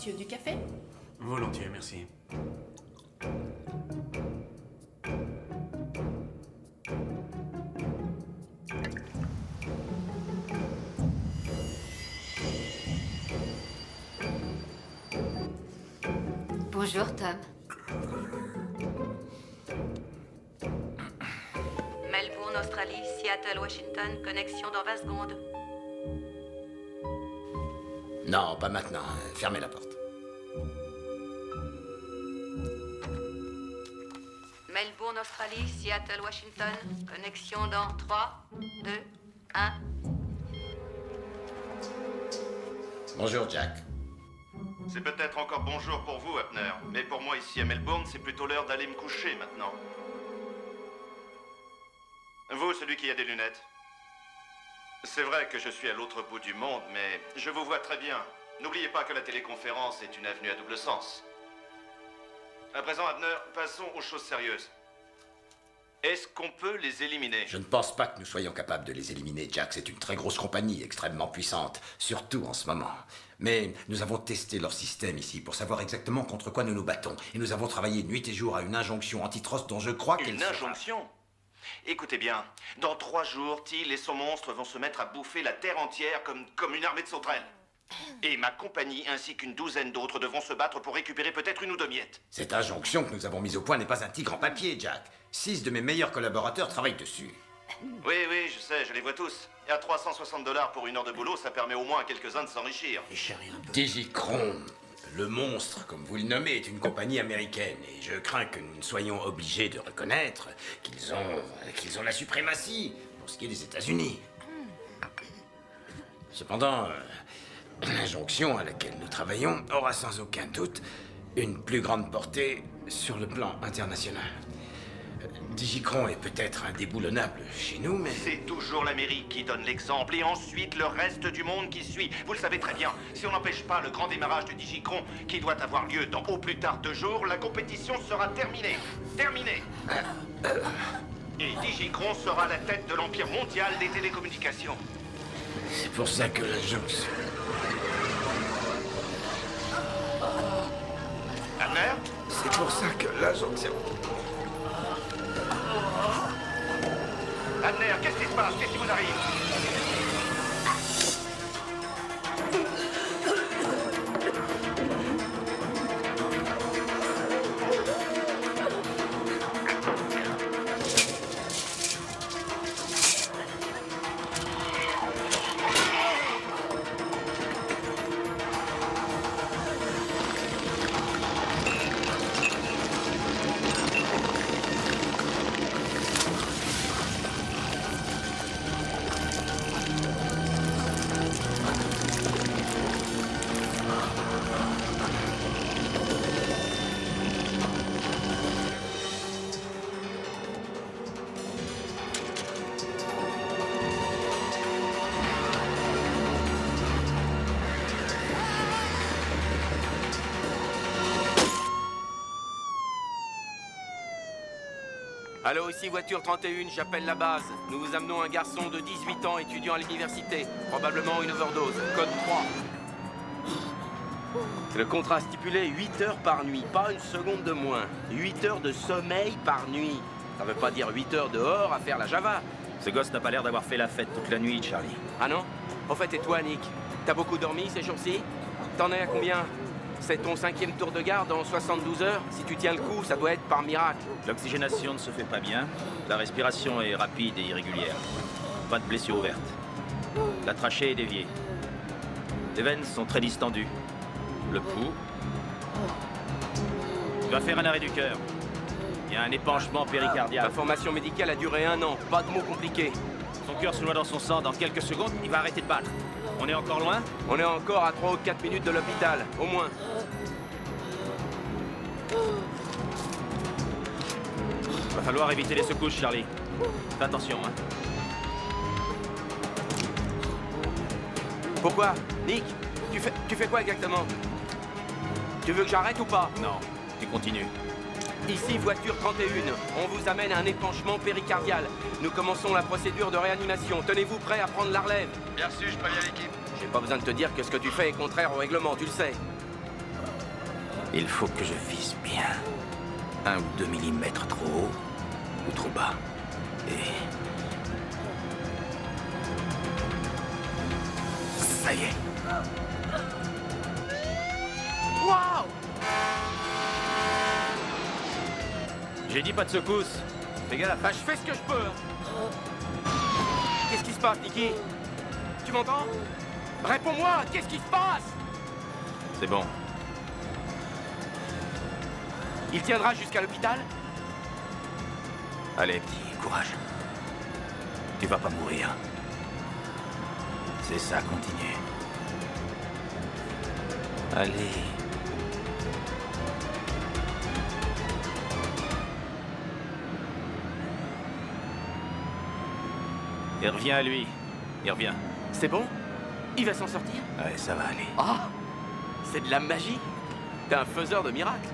monsieur du café? Volontiers, merci. Bonjour, Tom. Melbourne, Australie, Seattle, Washington, connexion dans 20 secondes. Non, pas maintenant. Fermez la porte. Melbourne, Australie, Seattle, Washington, connexion dans 3, 2, 1. Bonjour, Jack. C'est peut-être encore bonjour pour vous, Abner, mais pour moi ici à Melbourne, c'est plutôt l'heure d'aller me coucher maintenant. Vous, celui qui a des lunettes. C'est vrai que je suis à l'autre bout du monde, mais je vous vois très bien. N'oubliez pas que la téléconférence est une avenue à double sens. À présent, Abner, passons aux choses sérieuses. Est-ce qu'on peut les éliminer? Je ne pense pas que nous soyons capables de les éliminer, Jack. C'est une très grosse compagnie, extrêmement puissante, surtout en ce moment. Mais nous avons testé leur système ici pour savoir exactement contre quoi nous nous battons. Et nous avons travaillé nuit et jour à une injonction antitrust dont je crois qu'elle Une injonction? Écoutez bien, dans 3 jours, Teal et son monstre vont se mettre à bouffer la Terre entière comme une armée de sauterelles. Et ma compagnie ainsi qu'une douzaine d'autres devront se battre pour récupérer peut-être 1 ou 2 miettes. Cette injonction que nous avons mise au point n'est pas un tigre en papier, Jack. 6 de mes meilleurs collaborateurs travaillent dessus. Oui, je sais, je les vois tous. Et à 360 $ pour 1 heure de boulot, ça permet au moins à quelques-uns de s'enrichir. Digicron, le monstre, comme vous le nommez, est une compagnie américaine. Et je crains que nous ne soyons obligés de reconnaître qu'ils ont la suprématie pour ce qui est des États-Unis. Cependant, l'injonction à laquelle nous travaillons aura sans aucun doute une plus grande portée sur le plan international. Digicron est peut-être indéboulonnable chez nous, mais... C'est toujours l'Amérique qui donne l'exemple et ensuite le reste du monde qui suit. Vous le savez très bien, si on n'empêche pas le grand démarrage de Digicron, qui doit avoir lieu dans au plus tard 2 jours, la compétition sera terminée. Terminée. Et Digicron sera la tête de l'empire mondial des télécommunications. C'est pour ça que l'injonction... Abner? C'est pour ça que l'injonction... Abner, qu'est-ce qui se passe? Qu'est-ce qui vous arrive? Allô, ici voiture 31, j'appelle la base. Nous vous amenons un garçon de 18 ans étudiant à l'université. Probablement une overdose. Code 3. Le contrat stipulé 8 heures par nuit, pas une seconde de moins. 8 heures de sommeil par nuit. Ça veut pas dire 8 heures dehors à faire la Java. Ce gosse n'a pas l'air d'avoir fait la fête toute la nuit, Charlie. Ah non? Au fait, et toi, Nick? T'as beaucoup dormi ces jours-ci? T'en es à combien? C'est ton 5e tour de garde en 72 heures? Si tu tiens le coup, ça doit être par miracle. L'oxygénation ne se fait pas bien. La respiration est rapide et irrégulière. Pas de blessure ouverte. La trachée est déviée. Les veines sont très distendues. Le pouls. Tu vas faire un arrêt du cœur. Il y a un épanchement péricardial. L'information médicale a duré 1 an. Pas de mots compliqués. Son cœur se noie dans son sang. Dans quelques secondes, il va arrêter de battre. On est encore loin? On est encore à 3 ou 4 minutes de l'hôpital, au moins. Va falloir éviter les secousses, Charlie. Fais attention, hein. Pourquoi? Nick, tu fais quoi exactement? Tu veux que j'arrête ou pas? Non, tu continues. Ici, voiture 31. On vous amène à un épanchement péricardial. Nous commençons la procédure de réanimation. Tenez-vous prêts à prendre la relève. Bien sûr, je préviens l'équipe. J'ai pas besoin de te dire que ce que tu fais est contraire au règlement, tu le sais. Il faut que je vise bien. 1 ou 2 millimètres trop haut ou trop bas. Et... ça y est. Waouh! J'ai dit pas de secousse. Fais gaffe. Bah, je fais ce que je peux. Hein. Qu'est-ce qui se passe, Nicky? Tu m'entends? Réponds-moi, qu'est-ce qui se passe? C'est bon. Il tiendra jusqu'à l'hôpital? Allez, petit, courage. Tu vas pas mourir. C'est ça, continue. Allez. Il revient à lui. Il revient. C'est bon? Il va s'en sortir? Ouais, ça va aller. Ah! C'est de la magie! T'es un faiseur de miracles.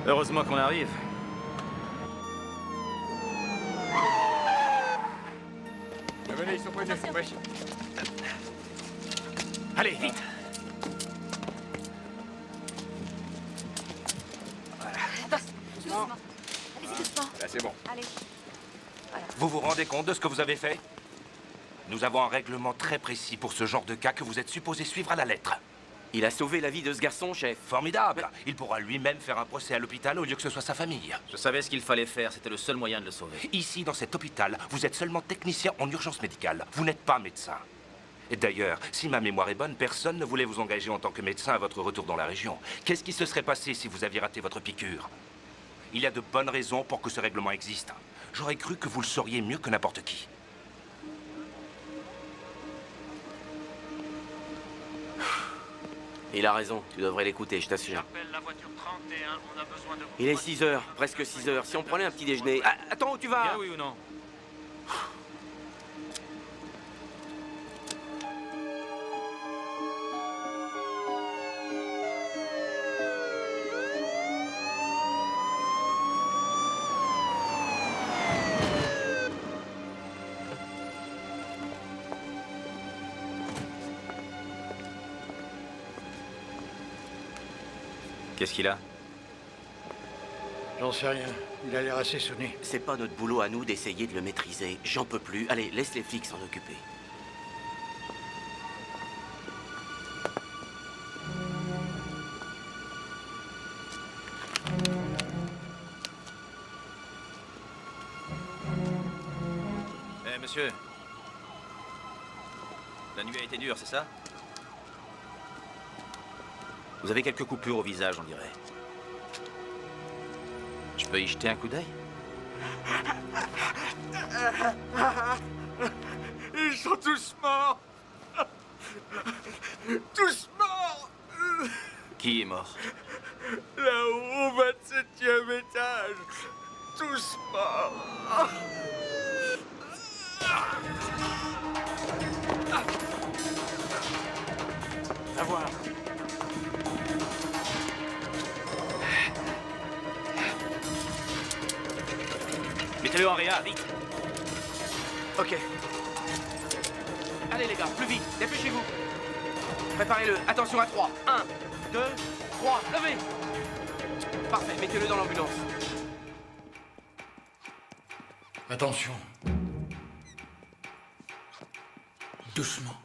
Heureusement qu'on arrive. Venez, ils sont prêts. Allez, vite. Doucement. Allez-y, doucement. Là, c'est bon. Allez. Vous vous rendez compte de ce que vous avez fait? Nous avons un règlement très précis pour ce genre de cas que vous êtes supposé suivre à la lettre. Il a sauvé la vie de ce garçon, chef. Formidable. Il pourra lui-même faire un procès à l'hôpital au lieu que ce soit sa famille. Je savais ce qu'il fallait faire, c'était le seul moyen de le sauver. Ici, dans cet hôpital, vous êtes seulement technicien en urgence médicale. Vous n'êtes pas médecin. Et d'ailleurs, si ma mémoire est bonne, personne ne voulait vous engager en tant que médecin à votre retour dans la région. Qu'est-ce qui se serait passé si vous aviez raté votre piqûre? Il y a de bonnes raisons pour que ce règlement existe. J'aurais cru que vous le sauriez mieux que n'importe qui. Il a raison, tu devrais l'écouter, je t'assure. La voiture 31, on a besoin de vous. Il est 6 heures, presque 6 heures. Si on prenait un petit déjeuner... Ah, attends, où tu vas? Oui ou non? Qu'est-ce qu'il a? J'en sais rien. Il a l'air assez sonné. C'est pas notre boulot à nous d'essayer de le maîtriser. J'en peux plus. Allez, laisse les flics s'en occuper. Eh, monsieur. La nuit a été dure, c'est ça? Vous avez quelques coupures au visage, on dirait. Je peux y jeter un coup d'œil? Ils sont tous morts. Tous morts. Qui est mort? Là-haut, au 27e étage. Tous morts. Va voir. Mettez-le en réa, vite! Ok. Allez les gars, plus vite, dépêchez-vous. Préparez-le, attention à 3. 1, 2, 3, levez. Parfait, mettez-le dans l'ambulance. Attention. Doucement.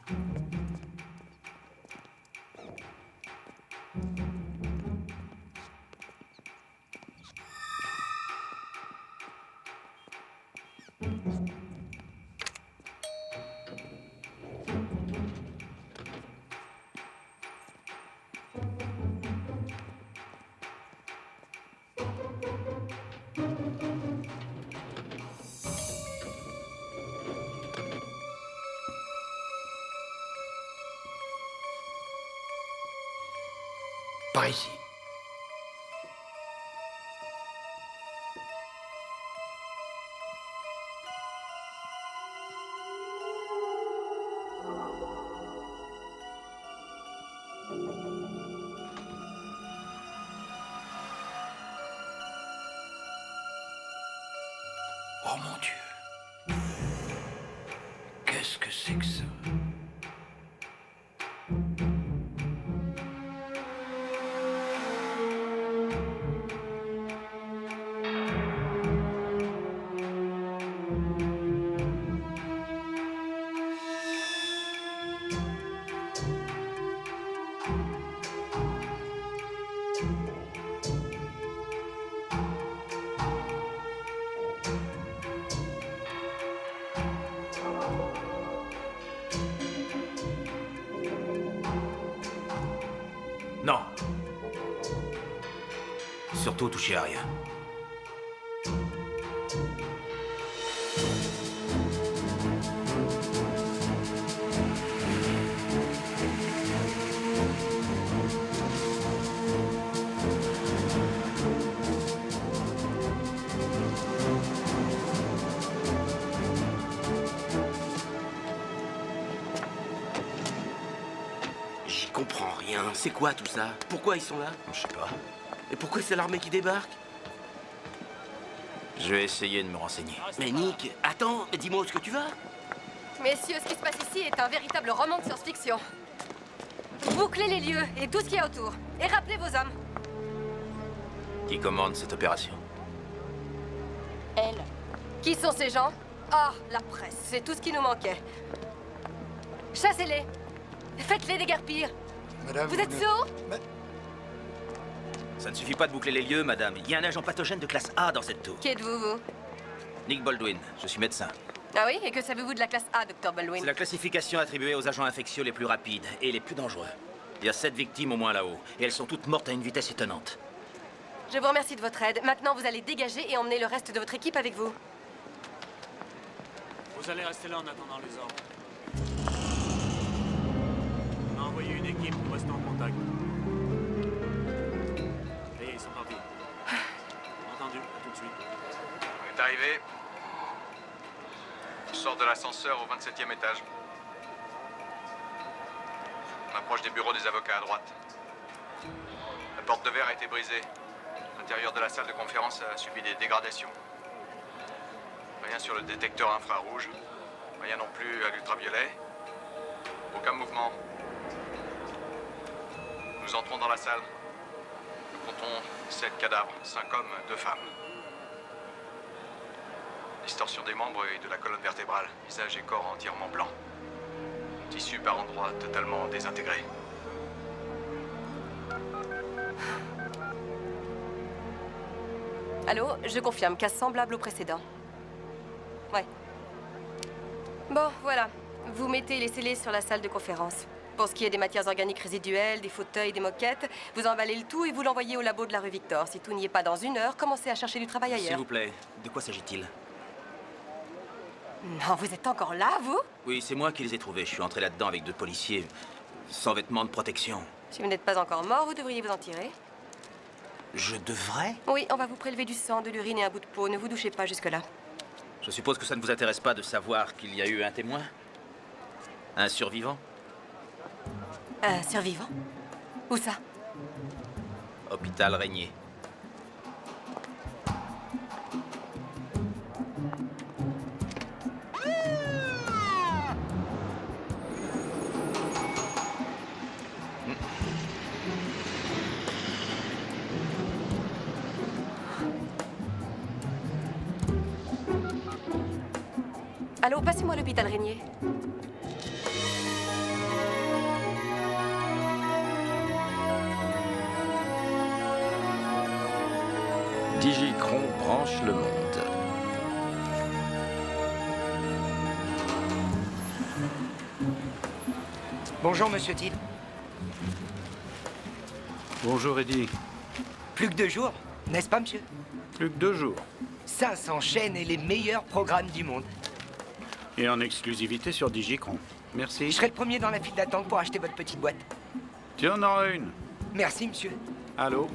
Par ici. Oh mon Dieu. Qu'est-ce que c'est que ça? Non. Surtout touchez à rien. J'y comprends rien. C'est quoi tout ça? Pourquoi ils sont là? Je sais pas. Et pourquoi c'est l'armée qui débarque? Je vais essayer de me renseigner. Mais Nick, attends, dis-moi où est-ce que tu vas? Messieurs, ce qui se passe ici est un véritable roman de science-fiction. Bouclez les lieux et tout ce qu'il y a autour. Et rappelez vos hommes. Qui commande cette opération? Elle. Qui sont ces gens? Ah, la presse, c'est tout ce qui nous manquait. Chassez-les. Faites-les déguerpir. Madame, Vous êtes sourds? Ça ne suffit pas de boucler les lieux, madame. Il y a un agent pathogène de classe A dans cette tour. Qui êtes-vous, vous? Nick Baldwin, je suis médecin. Ah oui? Et que savez-vous de la classe A, Dr. Baldwin? C'est la classification attribuée aux agents infectieux les plus rapides et les plus dangereux. Il y a 7 victimes au moins là-haut, et elles sont toutes mortes à une vitesse étonnante. Je vous remercie de votre aide. Maintenant, vous allez dégager et emmener le reste de votre équipe avec vous. Vous allez rester là en attendant les ordres. On a envoyé une équipe, nous restons en contact. Ça y est, ils sont partis. Entendu, à tout de suite. On est arrivé. Je sors de l'ascenseur au 27e étage. On approche des bureaux des avocats à droite. La porte de verre a été brisée. L'intérieur de la salle de conférence a subi des dégradations. Rien sur le détecteur infrarouge. Rien non plus à l'ultraviolet. Aucun mouvement. Nous entrons dans la salle. Nous comptons 7 cadavres, 5 hommes, 2 femmes. Distorsion des membres et de la colonne vertébrale. Visage et corps entièrement blancs. Tissu par endroits totalement désintégrés. Allô? Je confirme, cas semblable au précédent. Ouais. Bon, voilà. Vous mettez les scellés sur la salle de conférence. Pour ce qui est des matières organiques résiduelles, des fauteuils, des moquettes, vous emballez le tout et vous l'envoyez au labo de la rue Victor. Si tout n'y est pas dans 1 heure, commencez à chercher du travail S'il ailleurs. vous plaît, de quoi s'agit-il? Non, vous êtes encore là, vous? Oui, c'est moi qui les ai trouvés. Je suis entré là-dedans avec 2 policiers, sans vêtements de protection. Si vous n'êtes pas encore mort, vous devriez vous en tirer. Je devrais? Oui, on va vous prélever du sang, de l'urine et un bout de peau. Ne vous douchez pas jusque-là. Je suppose que ça ne vous intéresse pas de savoir qu'il y a eu un témoin? Un survivant? Un survivant? Où ça? Hôpital Régnier. Allô, passez-moi à l'hôpital Régnier. Digicron branche le monde. Bonjour, monsieur Till. Bonjour, Eddie. Plus que 2 jours, n'est-ce pas, monsieur? Plus que 2 jours. Ça s'enchaîne et les meilleurs programmes du monde. Et en exclusivité sur Digicron. Merci. Je serai le premier dans la file d'attente pour acheter votre petite boîte. Tu en auras une. Merci, monsieur. Allô?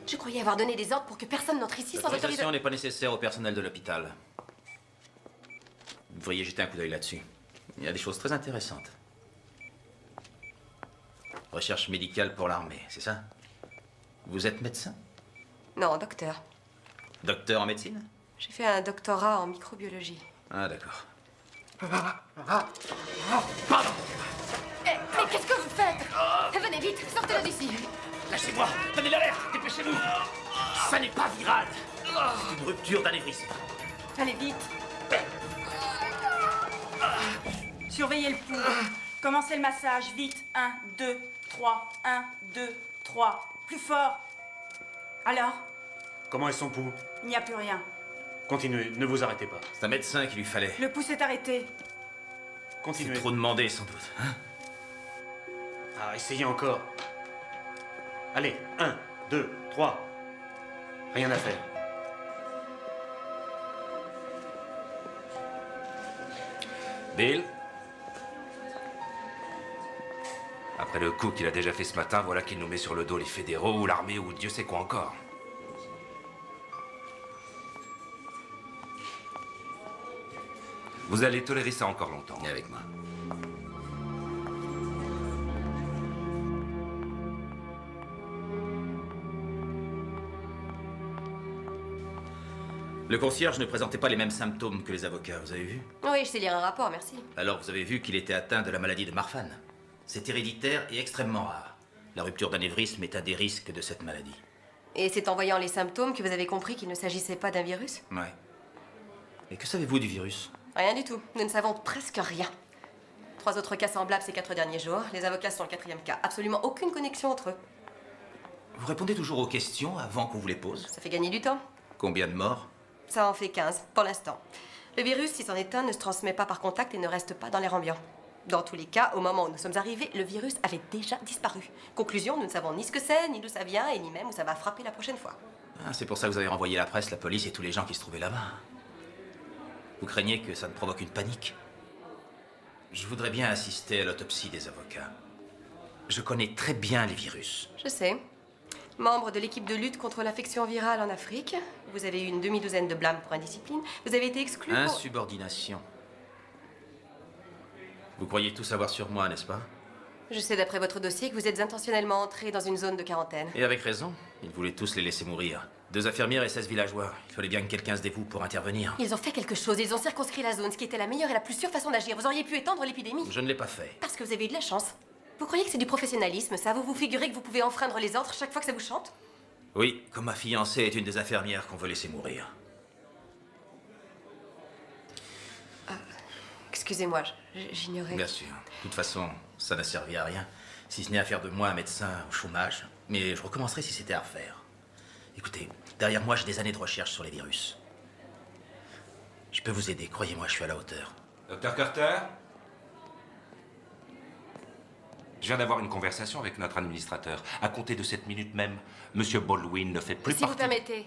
Je croyais avoir donné des ordres pour que personne n'entre ici sans L'autorisation autorisation. n'est pas nécessaire au personnel de l'hôpital. Vous devriez jeter un coup d'œil là-dessus. Il y a des choses très intéressantes. Recherche médicale pour l'armée, c'est ça? Vous êtes médecin? Non, docteur. Docteur en médecine? J'ai fait un doctorat en microbiologie. Ah, d'accord. Mais qu'est-ce que vous faites? Venez vite, sortez-le d'ici. Lâchez-moi! Donnez l'alerte! Dépêchez-vous! Ça n'est pas viral! C'est une rupture d'anévrisme. Allez vite. Surveillez le pouls. Commencez le massage, vite. 1, 2, 3, 1, 2, 3. Plus fort. Alors? Comment est son pouls? Il n'y a plus rien. Continuez, ne vous arrêtez pas. C'est un médecin qu'il lui fallait. Le pouce est arrêté. Continuez. C'est trop demandé, sans doute. Hein? Ah, essayez encore. Allez, 1, 2, 3. Rien à faire. Bill? Après le coup qu'il a déjà fait ce matin, voilà qu'il nous met sur le dos les fédéraux ou l'armée ou Dieu sait quoi encore. Vous allez tolérer ça encore longtemps. Viens avec moi. Le concierge ne présentait pas les mêmes symptômes que les avocats, vous avez vu? Oui, je sais lire un rapport, merci. Alors vous avez vu qu'il était atteint de la maladie de Marfan. C'est héréditaire et extrêmement rare. La rupture d'anévrisme est un des risques de cette maladie. Et c'est en voyant les symptômes que vous avez compris qu'il ne s'agissait pas d'un virus? Ouais. Et que savez-vous du virus? Rien du tout. Nous ne savons presque rien. 3 autres cas semblables ces 4 derniers jours. Les avocats sont le 4e cas. Absolument aucune connexion entre eux. Vous répondez toujours aux questions avant qu'on vous les pose? Ça fait gagner du temps. Combien de morts? Ça en fait 15, pour l'instant. Le virus, si c'en est un, ne se transmet pas par contact et ne reste pas dans l'air ambiant. Dans tous les cas, au moment où nous sommes arrivés, le virus avait déjà disparu. Conclusion, nous ne savons ni ce que c'est, ni d'où ça vient, et ni même où ça va frapper la prochaine fois. Ah, c'est pour ça que vous avez renvoyé la presse, la police et tous les gens qui se trouvaient là-bas. Vous craignez que ça ne provoque une panique? Je voudrais bien assister à l'autopsie des avocats. Je connais très bien les virus. Je sais. Membre de l'équipe de lutte contre l'infection virale en Afrique, vous avez eu une demi-douzaine de blâmes pour indiscipline. Vous avez été exclu pour... Insubordination. Vous croyez tout savoir sur moi, n'est-ce pas? Je sais d'après votre dossier que vous êtes intentionnellement entré dans une zone de quarantaine. Et avec raison. Ils voulaient tous les laisser mourir. 2 infirmières et 16 villageois. Il fallait bien que quelqu'un se dévoue pour intervenir. Ils ont fait quelque chose, ils ont circonscrit la zone, ce qui était la meilleure et la plus sûre façon d'agir. Vous auriez pu étendre l'épidémie. Je ne l'ai pas fait. Parce que vous avez eu de la chance. Vous croyez que c'est du professionnalisme, ça? Vous vous figurez que vous pouvez enfreindre les ordres chaque fois que ça vous chante? Oui, comme ma fiancée est une des infirmières qu'on veut laisser mourir. Excusez-moi, j'ignorais. Bien sûr. De toute façon, ça n'a servi à rien. Si ce n'est à faire de moi un médecin au chômage. Mais je recommencerai si c'était à refaire. Écoutez, derrière moi, j'ai des années de recherche sur les virus. Je peux vous aider, croyez-moi, je suis à la hauteur. Docteur Carter? Je viens d'avoir une conversation avec notre administrateur. À compter de cette minute même, Monsieur Baldwin ne fait plus Si vous partie... permettez,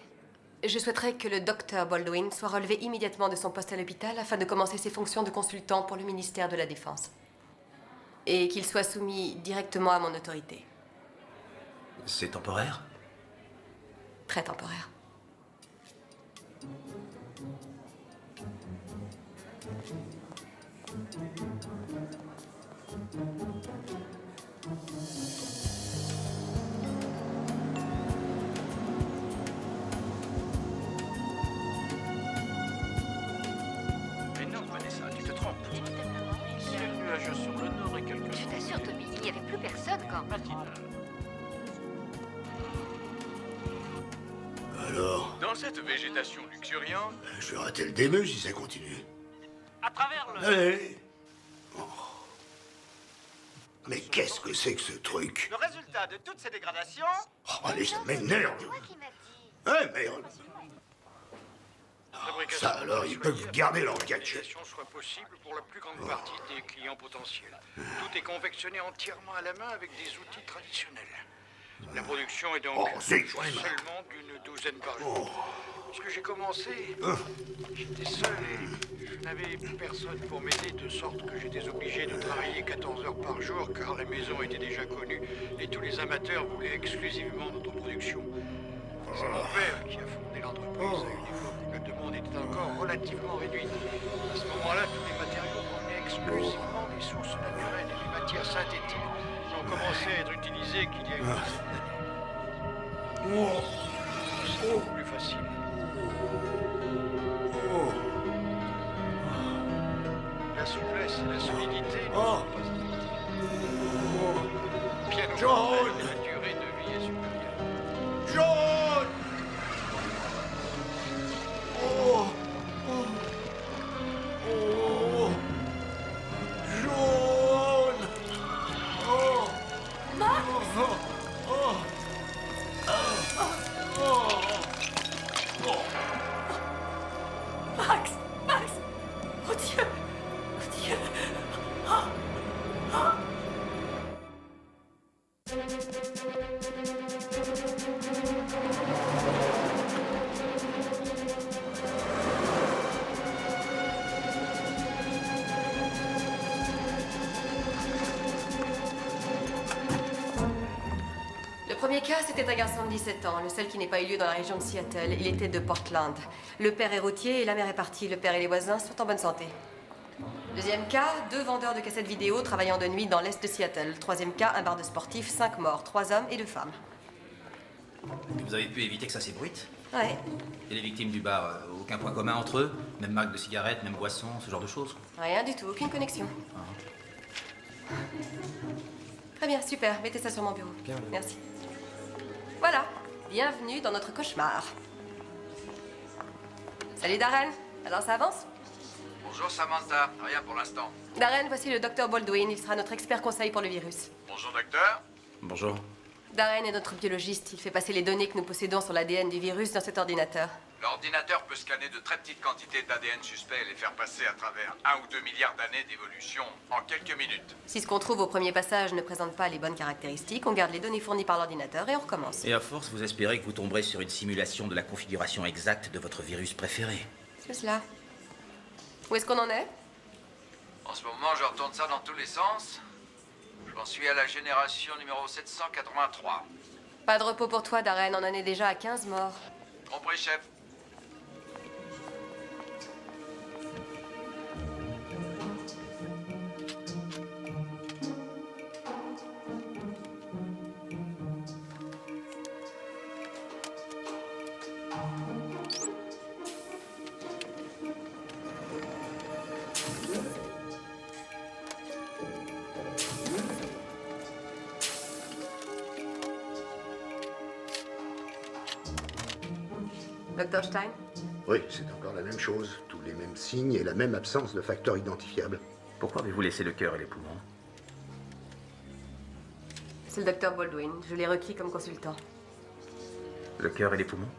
je souhaiterais que le docteur Baldwin soit relevé immédiatement de son poste à l'hôpital afin de commencer ses fonctions de consultant pour le ministère de la Défense. Et qu'il soit soumis directement à mon autorité. C'est temporaire? Très temporaire. Mais non, Vanessa, tu te trompes. Ciel nuageux sur le nord et quelques... Je t'assure, Tommy, il n'y avait plus personne quand... Alors, Dans cette végétation luxuriante, je vais rater le début si ça continue. À travers le... Allez. Oh. Mais qu'est-ce que c'est que ce truc? Le résultat de toutes ces dégradations... Oh, allez, ça m'énerve. Ouais, merde. Ça alors, ils peuvent garder leur gadget. soit possible pour la plus grande partie des clients potentiels. Tout est confectionné entièrement à la main avec des outils traditionnels. La production est donc seulement d'une douzaine par jour. Lorsque j'ai commencé, j'étais seul et je n'avais personne pour m'aider, de sorte que j'étais obligé de travailler 14 heures par jour car la maison était déjà connue et tous les amateurs voulaient exclusivement notre production. C'est mon père qui a fondé l'entreprise à une époque où la demande était encore relativement réduite. À ce moment-là, tous les matériaux provenaient exclusivement des sources naturelles et les matières synthétiques ont commencé à être utilisées qu'il y a une dizaine d'années. C'est beaucoup plus facile. La souplesse et la solidité ne sont pas inutiles. Bien au contraire, la durée de vie est supérieure. John! Oh! Oh! Oh! John! Premier cas, c'était un garçon de 17 ans, le seul qui n'ait pas eu lieu dans la région de Seattle. Il était de Portland. Le père est routier et la mère est partie. Le père et les voisins sont en bonne santé. Deuxième cas, 2 vendeurs de cassettes vidéo travaillant de nuit dans l'est de Seattle. Troisième cas, un bar de sportifs, 5 morts, 3 hommes et 2 femmes. Vous avez pu éviter que ça s'ébruite? Ouais, Et les victimes du bar, aucun point commun entre eux? Même marque de cigarette, même boisson, ce genre de choses? rien du tout, aucune connexion. Très bien, super, mettez ça sur mon bureau. Merci. Voilà, bienvenue dans notre cauchemar. Salut Darren, alors ça avance? Bonjour Samantha, rien pour l'instant. Darren, voici le docteur Baldwin, il sera notre expert conseil pour le virus. Bonjour docteur. Bonjour. Darren est notre biologiste, il fait passer les données que nous possédons sur l'ADN du virus dans cet ordinateur. L'ordinateur peut scanner de très petites quantités d'ADN suspect et les faire passer à travers 1 ou 2 milliards d'années d'évolution en quelques minutes. Si ce qu'on trouve au premier passage ne présente pas les bonnes caractéristiques, on garde les données fournies par l'ordinateur et on recommence. Et à force, vous espérez que vous tomberez sur une simulation de la configuration exacte de votre virus préféré. C'est cela. Où est-ce qu'on en est? En ce moment, je retourne ça dans tous les sens. J'en suis à la génération numéro 783. Pas de repos pour toi, Darren, on en est déjà à 15 morts. Compris, chef. Dr. Stein? Oui, c'est encore la même chose. Tous les mêmes signes et la même absence de facteurs identifiables. Pourquoi avez-vous laissé le cœur et les poumons? C'est le docteur Baldwin, je l'ai requis comme consultant. Le cœur et les poumons?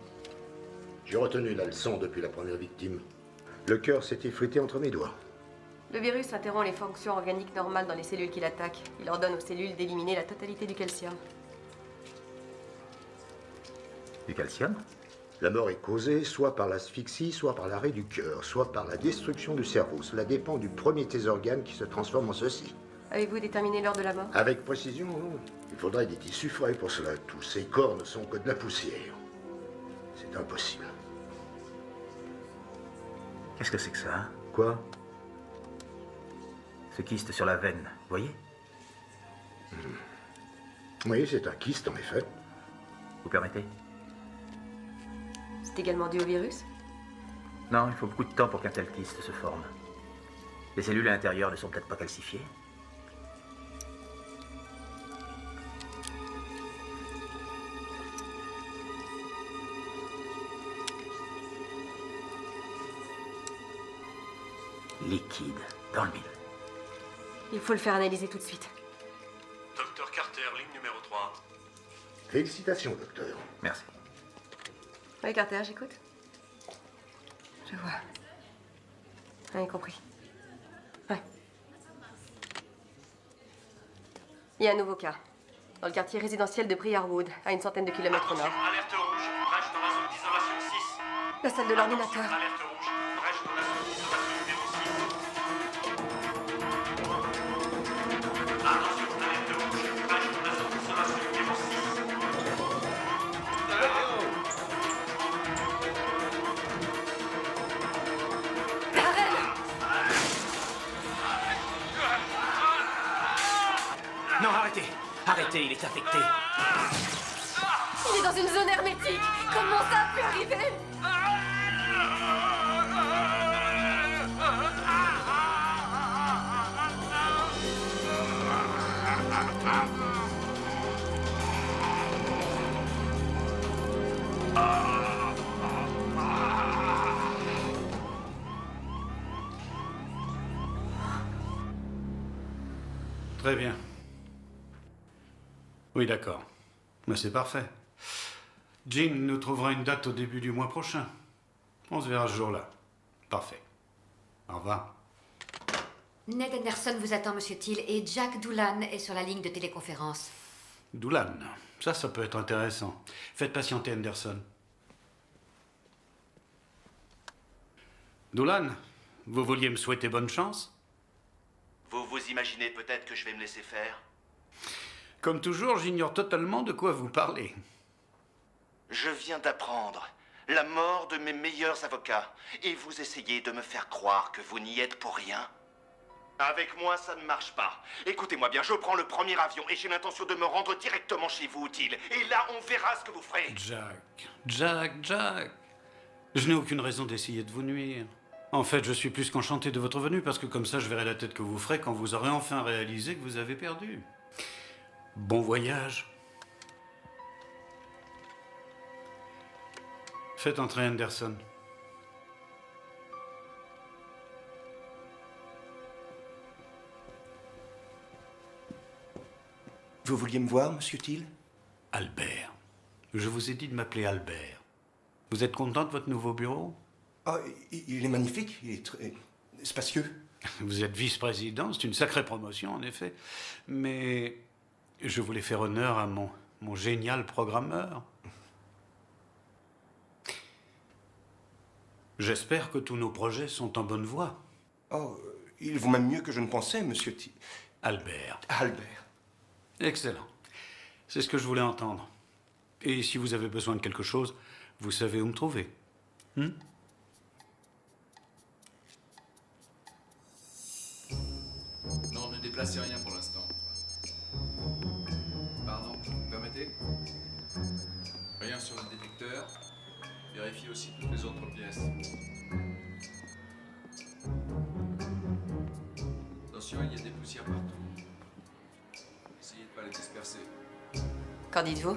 J'ai retenu la leçon depuis la première victime. Le cœur s'est effrité entre mes doigts. Le virus interrompt les fonctions organiques normales dans les cellules qu'il attaque. Il ordonne aux cellules d'éliminer la totalité du calcium. Du calcium? La mort est causée soit par l'asphyxie, soit par l'arrêt du cœur, soit par la destruction du cerveau. Cela dépend du premier de tes organes qui se transforme en ceci. Avez-vous déterminé l'heure de la mort? Avec précision, non. Il faudrait des tissus frais pour cela. Tous ces corps ne sont que de la poussière. C'est impossible. Qu'est-ce que c'est que ça, hein? Quoi? Ce kyste sur la veine, voyez? Oui, c'est un kyste, en effet. Vous permettez? C'est également dû au virus? Non, il faut beaucoup de temps pour qu'un tel kyste se forme. Les cellules à l'intérieur ne sont peut-être pas calcifiées. Liquide, dans le mille. Il faut le faire analyser tout de suite. Docteur Carter, ligne numéro 3. Félicitations, docteur. Merci. Oui, Carter, j'écoute. Je vois. Rien compris. Ouais. Il y a un nouveau cas. Dans le quartier résidentiel de Briarwood, à une centaine de kilomètres au nord. Alerte rouge, brèche dans la zone d'isolation 6. La salle de l'ordinateur. Alerte rouge, brèche dans la zone d'isolation numéro 6. Attention, alerte rouge, brèche dans la zone d'isolation numéro 6. Non, arrêtez. Arrêtez, il est infecté. Il est dans une zone hermétique. Comment ça a pu arriver? Très bien. Oui, d'accord. Mais c'est parfait. Jean nous trouvera une date au début du mois prochain. On se verra ce jour-là. Parfait. Au revoir. Ned Anderson vous attend, Monsieur Thiel, et Jack Doolan est sur la ligne de téléconférence. Doolan. Ça peut être intéressant. Faites patienter Anderson. Doolan, vous vouliez me souhaiter bonne chance? Vous vous imaginez peut-être que je vais me laisser faire? Comme toujours, j'ignore totalement de quoi vous parlez. Je viens d'apprendre la mort de mes meilleurs avocats. Et vous essayez de me faire croire que vous n'y êtes pour rien. Avec moi, ça ne marche pas. Écoutez-moi bien, je prends le premier avion et j'ai l'intention de me rendre directement chez vous, Till. Et là, on verra ce que vous ferez. Jack. Je n'ai aucune raison d'essayer de vous nuire. En fait, je suis plus qu'enchanté de votre venue parce que comme ça, je verrai la tête que vous ferez quand vous aurez enfin réalisé que vous avez perdu. Bon voyage. Faites entrer Anderson. Vous vouliez me voir, monsieur Till? Albert. Je vous ai dit de m'appeler Albert. Vous êtes content de votre nouveau bureau? Ah, il est magnifique, il est très spacieux. Vous êtes vice-président, c'est une sacrée promotion en effet. Mais je voulais faire honneur à mon génial programmeur. J'espère que tous nos projets sont en bonne voie. Oh, il vaut même mieux que je ne pensais, monsieur Till. Albert. Albert. Excellent. C'est ce que je voulais entendre. Et si vous avez besoin de quelque chose, vous savez où me trouver. Non, ne déplacez rien pour l'instant. Pardon, vous permettez? Rien sur le détecteur. Vérifiez aussi toutes les autres pièces. Attention, il y a des poussières partout. Essayez de ne pas les disperser. Qu'en dites-vous?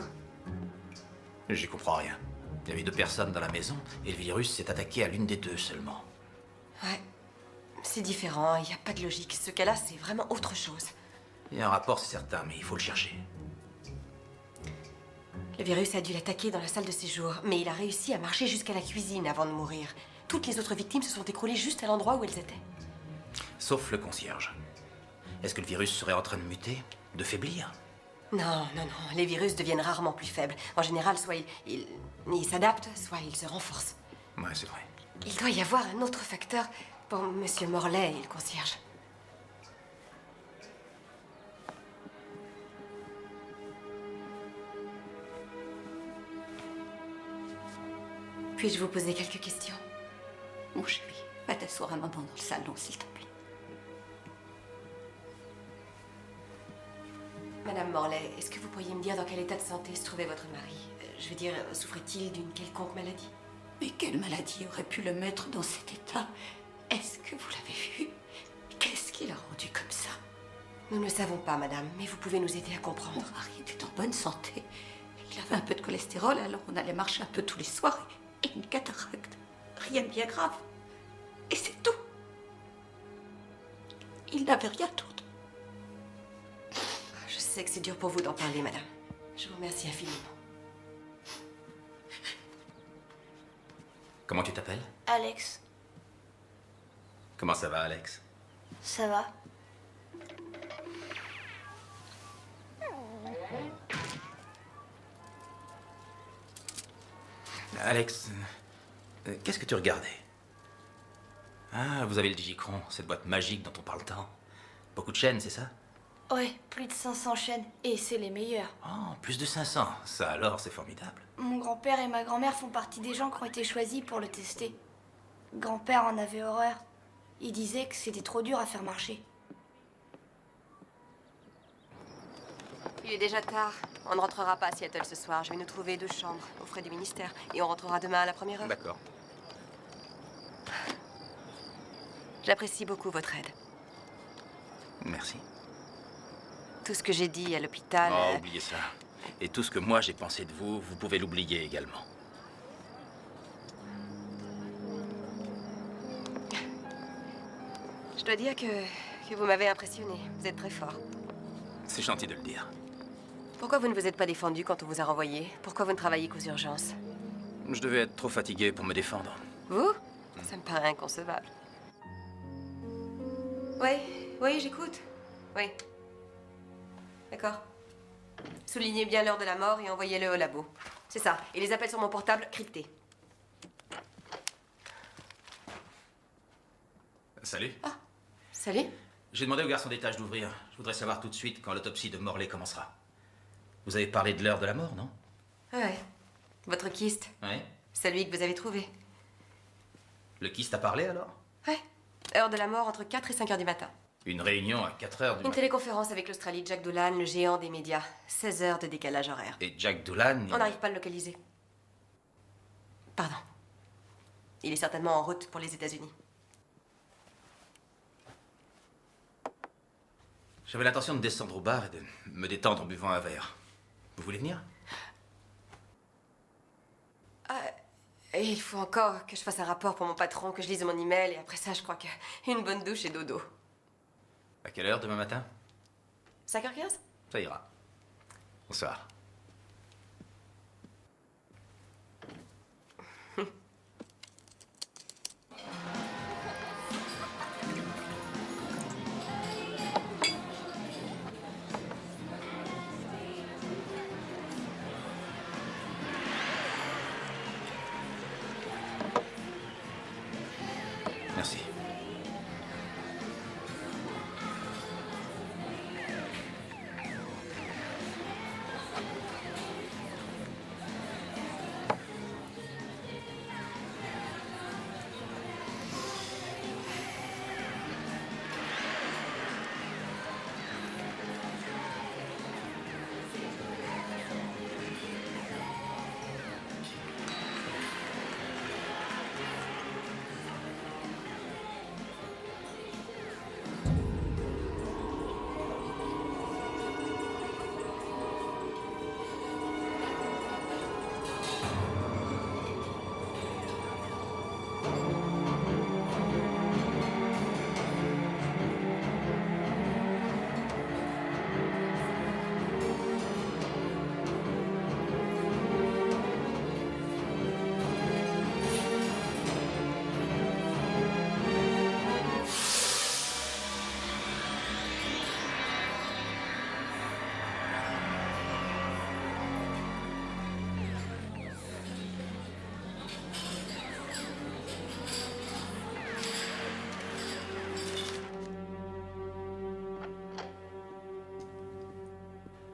J'y comprends rien. Il y avait 2 personnes dans la maison et le virus s'est attaqué à l'une des 2 seulement. Ouais. C'est différent, il n'y a pas de logique. Ce cas-là, c'est vraiment autre chose. Il y a un rapport, c'est certain, mais il faut le chercher. Le virus a dû l'attaquer dans la salle de séjour, mais il a réussi à marcher jusqu'à la cuisine avant de mourir. Toutes les autres victimes se sont écroulées juste à l'endroit où elles étaient. Sauf le concierge. Est-ce que le virus serait en train de muter? De faiblir? Non. Les virus deviennent rarement plus faibles. En général, soit ils s'adaptent, soit ils se renforcent. Ouais, c'est vrai. Il doit y avoir un autre facteur pour Monsieur Morley et le concierge. Puis-je vous poser quelques questions? Mon chéri, va t'asseoir un moment dans le salon, s'il te plaît. Madame Morley, est-ce que vous pourriez me dire dans quel état de santé se trouvait votre mari? Je veux dire, souffrait-il d'une quelconque maladie? Mais quelle maladie aurait pu le mettre dans cet état? Est-ce que vous l'avez vu? Qu'est-ce qui l'a rendu comme ça? Nous ne le savons pas, madame, mais vous pouvez nous aider à comprendre. Mon mari était en bonne santé. Il avait un peu de cholestérol, alors on allait marcher un peu tous les soirs. Et une cataracte. Rien de bien grave. Et c'est tout. Il n'avait rien d'autre. Je sais que c'est dur pour vous d'en parler, madame. Je vous remercie infiniment. Comment tu t'appelles? Alex, Comment ça va, Alex? ça va? Alex, qu'est-ce que tu regardais? Ah, vous avez le Digicron, cette boîte magique dont on parle tant. Beaucoup de chaînes, c'est ça? Ouais, plus de 500 chaînes. Et c'est les meilleures. Oh, plus de 500. Ça alors, c'est formidable. Mon grand-père et ma grand-mère font partie des gens qui ont été choisis pour le tester. Grand-père en avait horreur. Il disait que c'était trop dur à faire marcher. Il est déjà tard. On ne rentrera pas à Seattle ce soir. Je vais nous trouver 2 chambres aux frais du ministère. Et on rentrera demain à la première heure. D'accord. J'apprécie beaucoup votre aide. Merci. Tout ce que j'ai dit à l'hôpital... Oh, oubliez ça. Et tout ce que moi j'ai pensé de vous, vous pouvez l'oublier également. Je dois dire que vous m'avez impressionné. Vous êtes très fort. C'est gentil de le dire. Pourquoi vous ne vous êtes pas défendu quand on vous a renvoyé? Pourquoi vous ne travaillez qu'aux urgences? Je devais être trop fatigué pour me défendre. Vous? Ça me paraît inconcevable. Oui, j'écoute. Oui. D'accord. Soulignez bien l'heure de la mort et envoyez-le au labo. C'est ça. Et les appels sur mon portable cryptés. Salut. Salut. J'ai demandé au garçon d'étage d'ouvrir. Je voudrais savoir tout de suite quand l'autopsie de Morley commencera. Vous avez parlé de l'heure de la mort, non? Ouais. Votre kyste. Ouais. Celui que vous avez trouvé. Le kyste a parlé, alors? Ouais. Heure de la mort entre 4 et 5 heures du matin. Une réunion à 4 heures du Une matin. téléconférence avec l'Australie, Jack Doolan, le géant des médias. 16 heures de décalage horaire. Et Jack Doolan... On n'arrive pas à le localiser. Pardon. Il est certainement en route pour les États-Unis. J'avais l'intention de descendre au bar et de me détendre en buvant un verre. Vous voulez venir? Et il faut encore que je fasse un rapport pour mon patron, que je lise mon email, et après ça, je crois que une bonne douche et dodo. À quelle heure demain matin? 5h15? Ça ira. Bonsoir. Merci.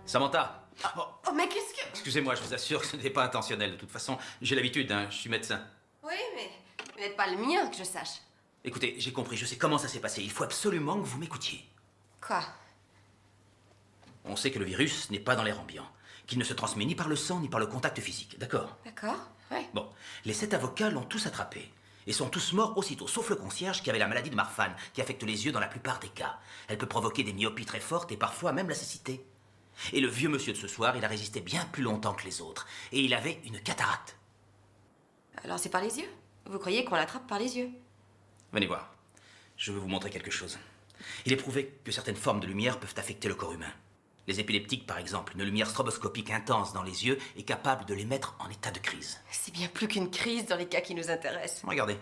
Samantha! Oh, mais qu'est-ce que... Excusez-moi, je vous assure que ce n'est pas intentionnel. De toute façon, j'ai l'habitude, hein, je suis médecin. Oui, mais vous n'êtes pas le mien, que je sache. Écoutez, j'ai compris, je sais comment ça s'est passé. Il faut absolument que vous m'écoutiez. Quoi? On sait que le virus n'est pas dans l'air ambiant, qu'il ne se transmet ni par le sang ni par le contact physique, d'accord? D'accord, ouais. Bon, les 7 avocats l'ont tous attrapé. Et sont tous morts aussitôt, sauf le concierge qui avait la maladie de Marfan, qui affecte les yeux dans la plupart des cas. Elle peut provoquer des myopies très fortes et parfois même la cécité. Et le vieux monsieur de ce soir, il a résisté bien plus longtemps que les autres. Et il avait une cataracte. Alors c'est par les yeux? Vous croyez qu'on l'attrape par les yeux? Venez voir. Je veux vous montrer quelque chose. Il est prouvé que certaines formes de lumière peuvent affecter le corps humain. Les épileptiques, par exemple, une lumière stroboscopique intense dans les yeux est capable de les mettre en état de crise. C'est bien plus qu'une crise dans les cas qui nous intéressent. Regardez.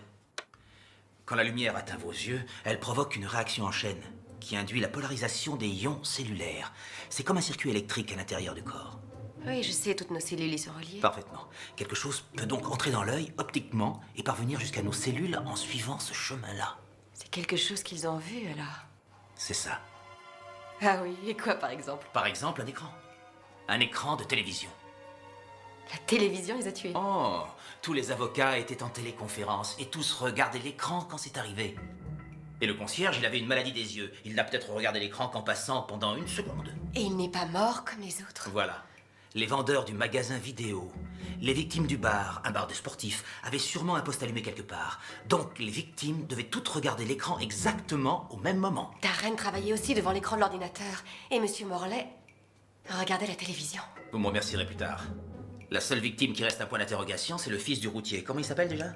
Quand la lumière atteint vos yeux, elle provoque une réaction en chaîne qui induit la polarisation des ions cellulaires. C'est comme un circuit électrique à l'intérieur du corps. Oui, je sais, toutes nos cellules y sont reliées. Parfaitement. Quelque chose peut donc entrer dans l'œil optiquement et parvenir jusqu'à nos cellules en suivant ce chemin-là. C'est quelque chose qu'ils ont vu, alors? C'est ça. Ah oui, et quoi, par exemple? Par exemple, un écran. Un écran de télévision. La télévision les a tués. Oh, tous les avocats étaient en téléconférence et tous regardaient l'écran quand c'est arrivé. Et le concierge, il avait une maladie des yeux. Il n'a peut-être regardé l'écran qu'en passant pendant 1 seconde. Et il n'est pas mort comme les autres. Voilà. Les vendeurs du magasin vidéo, les victimes du bar, un bar de sportifs, avaient sûrement un poste allumé quelque part. Donc les victimes devaient toutes regarder l'écran exactement au même moment. Darren travaillait aussi devant l'écran de l'ordinateur. Et Monsieur Morlaix regardait la télévision. Vous me remercierez plus tard. La seule victime qui reste un point d'interrogation, c'est le fils du routier. Comment il s'appelle déjà?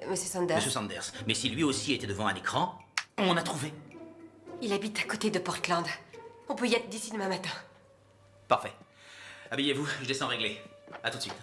Monsieur Sanders. Monsieur Sanders. Mais si lui aussi était devant un écran, on a trouvé. Il habite à côté de Portland. On peut y être d'ici demain matin. Parfait. Habillez-vous, je descends régler. À tout de suite.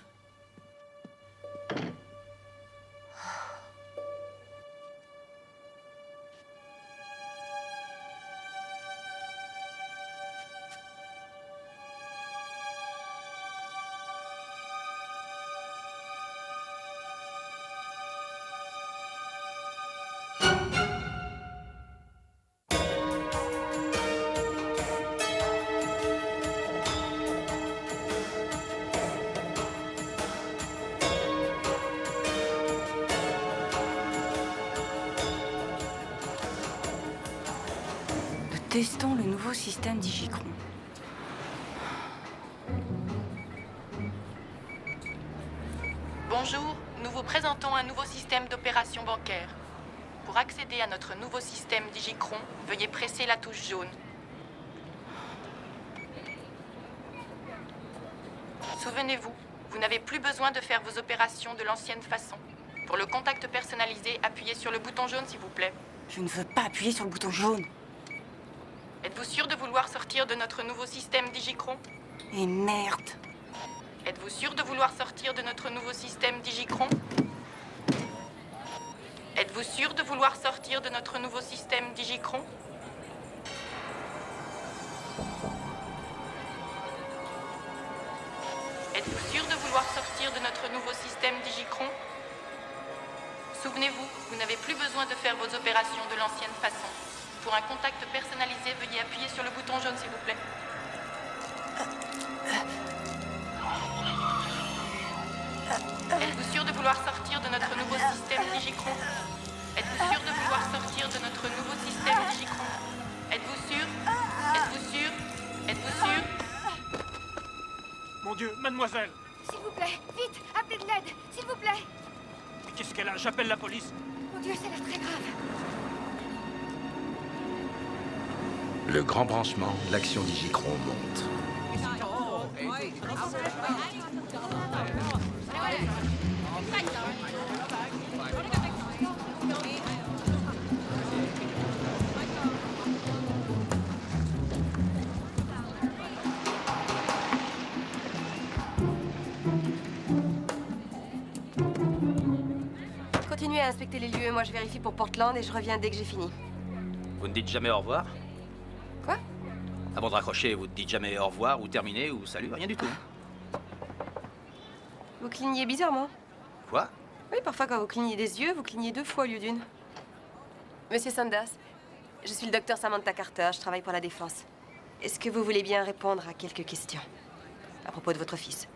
Testons le nouveau système Digicron. Bonjour, nous vous présentons un nouveau système d'opération bancaire. Pour accéder à notre nouveau système Digicron, veuillez presser la touche jaune. Souvenez-vous, vous n'avez plus besoin de faire vos opérations de l'ancienne façon. Pour le contact personnalisé, appuyez sur le bouton jaune s'il vous plaît. Je ne veux pas appuyer sur le bouton jaune. Êtes-vous sûr de vouloir sortir de notre nouveau système Digicron? Et merde. Êtes-vous sûr de vouloir sortir de notre nouveau système Digicron? Êtes-vous sûr de vouloir sortir de notre nouveau système Digicron? Êtes-vous sûr de vouloir sortir de notre nouveau système Digicron? Souvenez-vous, vous n'avez plus besoin de faire vos opérations de l'ancienne façon. Pour un contact personnalisé, veuillez appuyer sur le bouton jaune s'il vous plaît. Êtes-vous sûr de vouloir sortir de notre nouveau système Digicron? Êtes-vous sûr de vouloir sortir de notre nouveau système Digicron? Êtes-vous sûr? Êtes-vous sûr? Êtes-vous sûr? Mon Dieu, mademoiselle! S'il vous plaît, vite, appelez de l'aide, s'il vous plaît. Qu'est-ce qu'elle a? J'appelle la police. Mon Dieu, ça a l'air très grave. Le grand branchement, l'action Digicron monte. Continuez à inspecter les lieux, moi je vérifie pour Portland et je reviens dès que j'ai fini. Vous ne dites jamais au revoir? Quoi? Avant de raccrocher, vous ne dites jamais au revoir ou terminé ou salut, rien du tout. Vous clignez bizarrement. Quoi? Oui, parfois quand vous clignez des yeux, vous clignez 2 fois au lieu d'une. Monsieur Sanders, je suis le docteur Samantha Carter, je travaille pour la Défense. Est-ce que vous voulez bien répondre à quelques questions à propos de votre fils?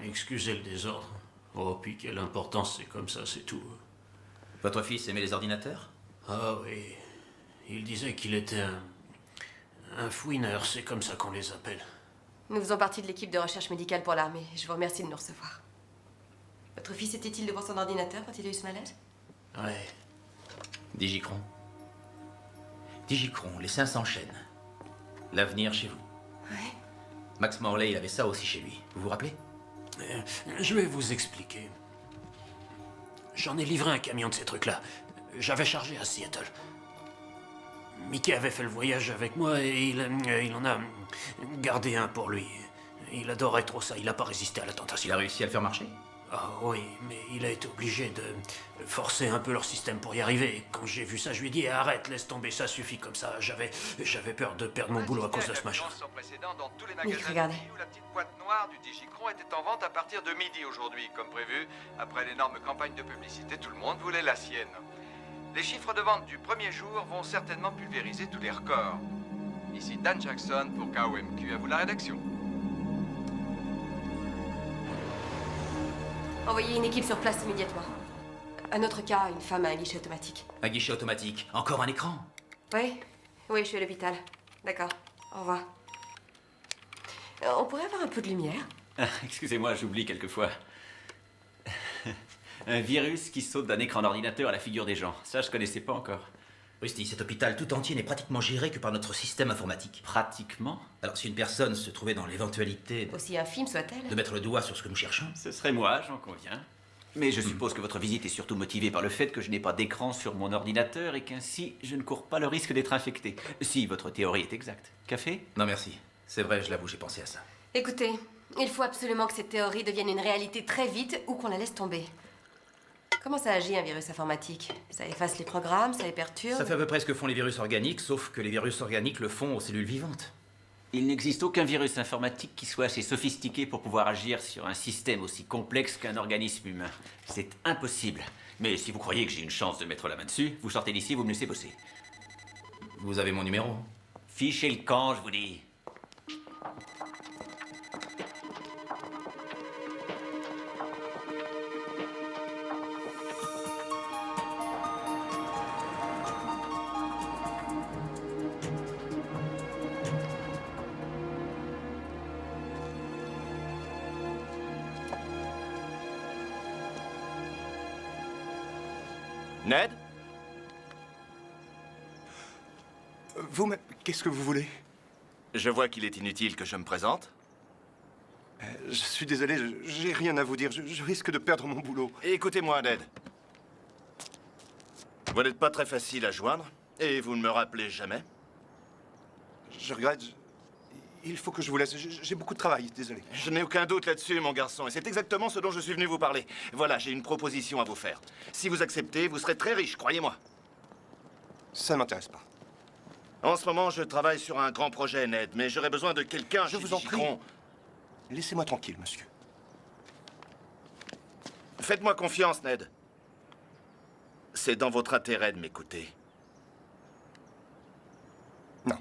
Excusez le désordre. Oh, puis quelle importance, c'est comme ça, c'est tout. Votre fils aimait les ordinateurs? Ah oui. Il disait qu'il était un fouineur, c'est comme ça qu'on les appelle. Nous faisons partie de l'équipe de recherche médicale pour l'armée. Je vous remercie de nous recevoir. Votre fils était-il devant son ordinateur quand il a eu ce malaise? Ouais. Digicron. Digicron, les seins s'enchaînent. L'avenir chez vous. Ouais. Max Morley, il avait ça aussi chez lui. Vous vous rappelez? Je vais vous expliquer. J'en ai livré un camion de ces trucs-là. J'avais chargé à Seattle. Mickey avait fait le voyage avec moi et il en a gardé un pour lui. Il adorait trop ça, il n'a pas résisté à la tentation. Il a réussi à le faire marcher? Ah oui, mais il a été obligé de forcer un peu leur système pour y arriver. Et quand j'ai vu ça, je lui ai dit arrête, laisse tomber, ça suffit comme ça. J'avais peur de perdre mon boulot à cause de ce machin. Dans tous les magasins regardez. où la petite boîte noire du Digicron était en vente à partir de midi aujourd'hui, comme prévu. Après l'énorme campagne de publicité, tout le monde voulait la sienne. Les chiffres de vente du premier jour vont certainement pulvériser tous les records. Ici Dan Jackson pour KOMQ, à vous la rédaction. Envoyez une équipe sur place immédiatement. Un autre cas, une femme à un guichet automatique. Un guichet automatique. Encore un écran? Oui, oui, je suis à l'hôpital. D'accord, au revoir. On pourrait avoir un peu de lumière? Excusez-moi, j'oublie quelquefois. Un virus qui saute d'un écran d'ordinateur à la figure des gens. Ça, je connaissais pas encore. Rusty, cet hôpital tout entier n'est pratiquement géré que par notre système informatique. Pratiquement? Alors, si une personne se trouvait dans l'éventualité Aussi infime soit-elle. de mettre le doigt sur ce que nous cherchons... Ce serait moi, j'en conviens. Mais je suppose que votre visite est surtout motivée par le fait que je n'ai pas d'écran sur mon ordinateur et qu'ainsi, je ne cours pas le risque d'être infecté. Si votre théorie est exacte. Café? Non, merci. C'est vrai, je l'avoue, j'ai pensé à ça. Écoutez, il faut absolument que cette théorie devienne une réalité très vite ou qu'on la laisse tomber. Comment ça agit un virus informatique? Ça efface les programmes, ça les perturbe? Ça fait à peu près ce que font les virus organiques, sauf que les virus organiques le font aux cellules vivantes. Il n'existe aucun virus informatique qui soit assez sophistiqué pour pouvoir agir sur un système aussi complexe qu'un organisme humain. C'est impossible. Mais si vous croyez que j'ai une chance de mettre la main dessus, vous sortez d'ici, vous me laissez bosser. Vous avez mon numéro? Fichez le camp, je vous dis. Ned? Vous-même, qu'est-ce que vous voulez? Je vois qu'il est inutile que je me présente. Je suis désolé, j'ai rien à vous dire. Je risque de perdre mon boulot. Écoutez-moi, Ned. Vous n'êtes pas très facile à joindre, et vous ne me rappelez jamais. Je regrette. Il faut que je vous laisse. J'ai beaucoup de travail, désolé. Je n'ai aucun doute là-dessus, mon garçon, et c'est exactement ce dont je suis venu vous parler. Voilà, j'ai une proposition à vous faire. Si vous acceptez, vous serez très riche, croyez-moi. Ça ne m'intéresse pas. En ce moment, je travaille sur un grand projet, Ned, mais j'aurais besoin de quelqu'un Je chez vous en prie. Digicron. Laissez-moi tranquille, monsieur. Faites-moi confiance, Ned. C'est dans votre intérêt de m'écouter. Non.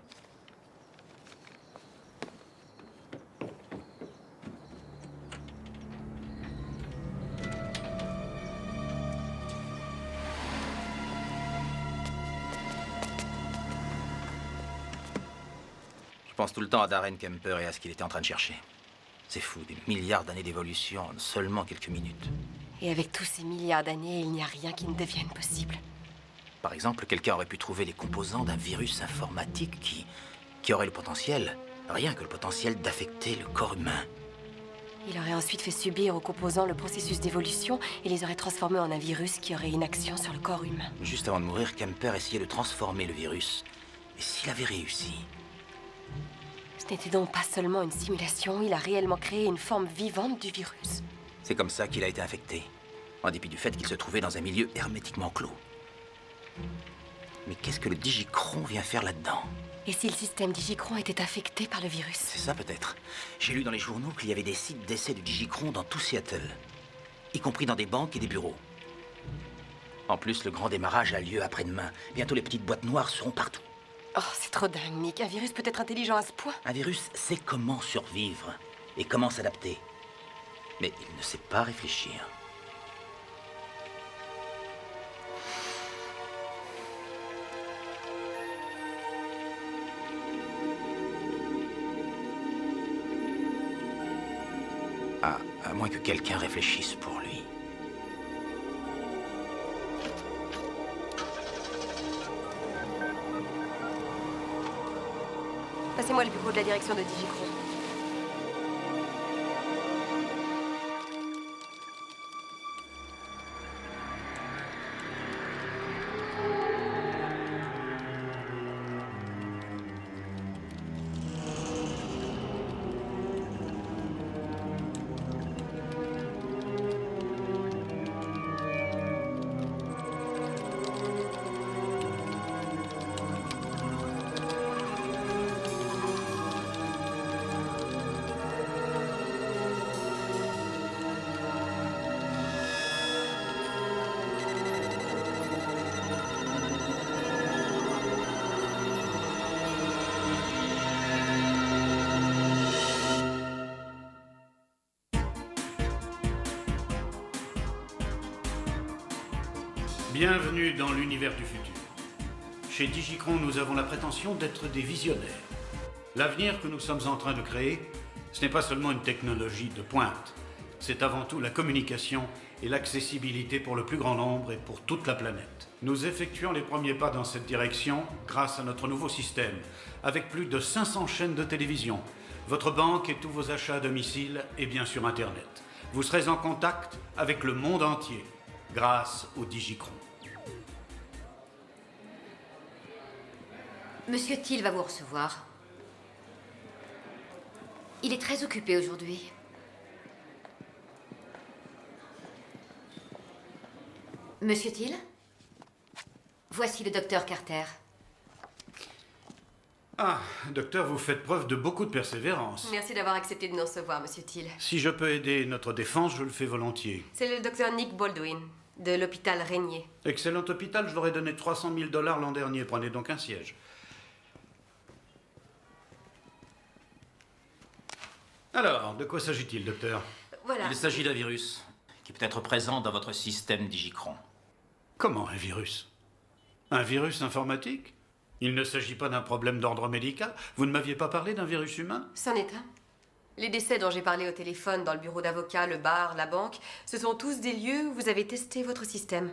Je pense tout le temps à Darren Kemper et à ce qu'il était en train de chercher. C'est fou, des milliards d'années d'évolution en seulement quelques minutes. Et avec tous ces milliards d'années, il n'y a rien qui ne devienne possible. Par exemple, quelqu'un aurait pu trouver les composants d'un virus informatique qui aurait le potentiel, rien que le potentiel d'affecter le corps humain. Il aurait ensuite fait subir aux composants le processus d'évolution et les aurait transformés en un virus qui aurait une action sur le corps humain. Juste avant de mourir, Kemper essayait de transformer le virus. Et s'il avait réussi? Ce n'était donc pas seulement une simulation, il a réellement créé une forme vivante du virus. C'est comme ça qu'il a été infecté, en dépit du fait qu'il se trouvait dans un milieu hermétiquement clos. Mais qu'est-ce que le Digicron vient faire là-dedans? Et si le système Digicron était affecté par le virus? C'est ça peut-être. J'ai lu dans les journaux qu'il y avait des sites d'essai du Digicron dans tout Seattle, y compris dans des banques et des bureaux. En plus, le grand démarrage a lieu après-demain. Bientôt, les petites boîtes noires seront partout. Oh, c'est trop dingue, Nick. Un virus peut être intelligent à ce point? Un virus sait comment survivre et comment s'adapter. Mais il ne sait pas réfléchir. À moins que quelqu'un réfléchisse pour lui. Passez-moi le bureau de la direction de Digicron. Bienvenue dans l'univers du futur. Chez Digicron, nous avons la prétention d'être des visionnaires. L'avenir que nous sommes en train de créer, ce n'est pas seulement une technologie de pointe. C'est avant tout la communication et l'accessibilité pour le plus grand nombre et pour toute la planète. Nous effectuons les premiers pas dans cette direction grâce à notre nouveau système, avec plus de 500 chaînes de télévision, votre banque et tous vos achats à domicile et bien sûr Internet. Vous serez en contact avec le monde entier grâce au Digicron. Monsieur Thiel va vous recevoir. Il est très occupé aujourd'hui. Monsieur Thiel? Voici le docteur Carter. Ah, docteur, vous faites preuve de beaucoup de persévérance. Merci d'avoir accepté de nous recevoir, Monsieur Thiel. Si je peux aider notre défense, je le fais volontiers. C'est le docteur Nick Baldwin, de l'hôpital Régnier. Excellent hôpital, je leur ai donné 300 000 $ l'an dernier. Prenez donc un siège. Alors, de quoi s'agit-il, docteur? Voilà. Il s'agit d'un virus qui peut être présent dans votre système Digicron. Comment un virus? Un virus informatique? Il ne s'agit pas d'un problème d'ordre médical. Vous ne m'aviez pas parlé d'un virus humain? C'en est un. Les décès dont j'ai parlé au téléphone, dans le bureau d'avocat, le bar, la banque, ce sont tous des lieux où vous avez testé votre système.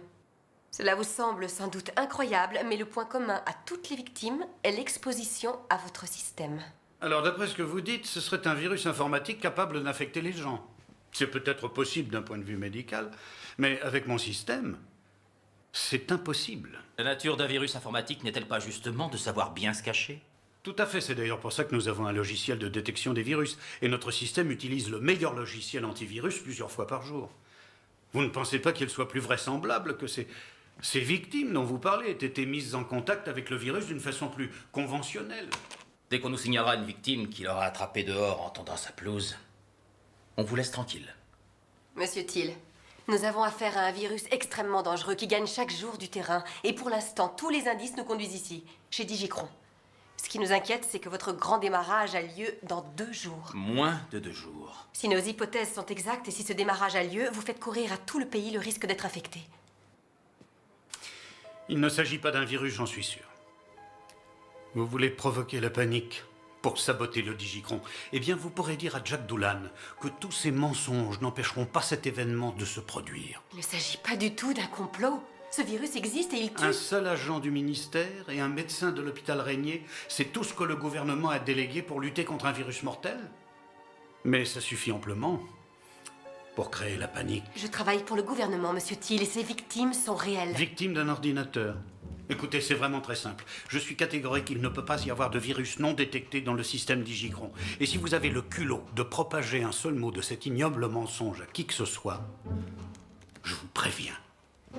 Cela vous semble sans doute incroyable, mais le point commun à toutes les victimes est l'exposition à votre système. Alors, d'après ce que vous dites, ce serait un virus informatique capable d'infecter les gens. C'est peut-être possible d'un point de vue médical, mais avec mon système, c'est impossible. La nature d'un virus informatique n'est-elle pas justement de savoir bien se cacher? Tout à fait, c'est d'ailleurs pour ça que nous avons un logiciel de détection des virus, et notre système utilise le meilleur logiciel antivirus plusieurs fois par jour. Vous ne pensez pas qu'il soit plus vraisemblable que ces victimes dont vous parlez aient été mises en contact avec le virus d'une façon plus conventionnelle? Dès qu'on nous signalera une victime qui l'aura attrapé dehors en tendant sa pelouse, on vous laisse tranquille. Monsieur Thiel, nous avons affaire à un virus extrêmement dangereux qui gagne chaque jour du terrain. Et pour l'instant, tous les indices nous conduisent ici, chez Digicron. Ce qui nous inquiète, c'est que votre grand démarrage a lieu dans 2 jours. Moins de 2 jours. Si nos hypothèses sont exactes et si ce démarrage a lieu, vous faites courir à tout le pays le risque d'être infecté. Il ne s'agit pas d'un virus, j'en suis sûr. Vous voulez provoquer la panique pour saboter le Digicron. Eh bien, vous pourrez dire à Jack Doolan que tous ces mensonges n'empêcheront pas cet événement de se produire. Il ne s'agit pas du tout d'un complot. Ce virus existe et il tue. Un seul agent du ministère et un médecin de l'hôpital Régnier, c'est tout ce que le gouvernement a délégué pour lutter contre un virus mortel. Mais ça suffit amplement pour créer la panique. Je travaille pour le gouvernement, monsieur Thiel, et ces victimes sont réelles. Victime d'un ordinateur. Écoutez, c'est vraiment très simple. Je suis catégorique, il ne peut pas y avoir de virus non détecté dans le système Digicron. Et si vous avez le culot de propager un seul mot de cet ignoble mensonge à qui que ce soit, je vous préviens,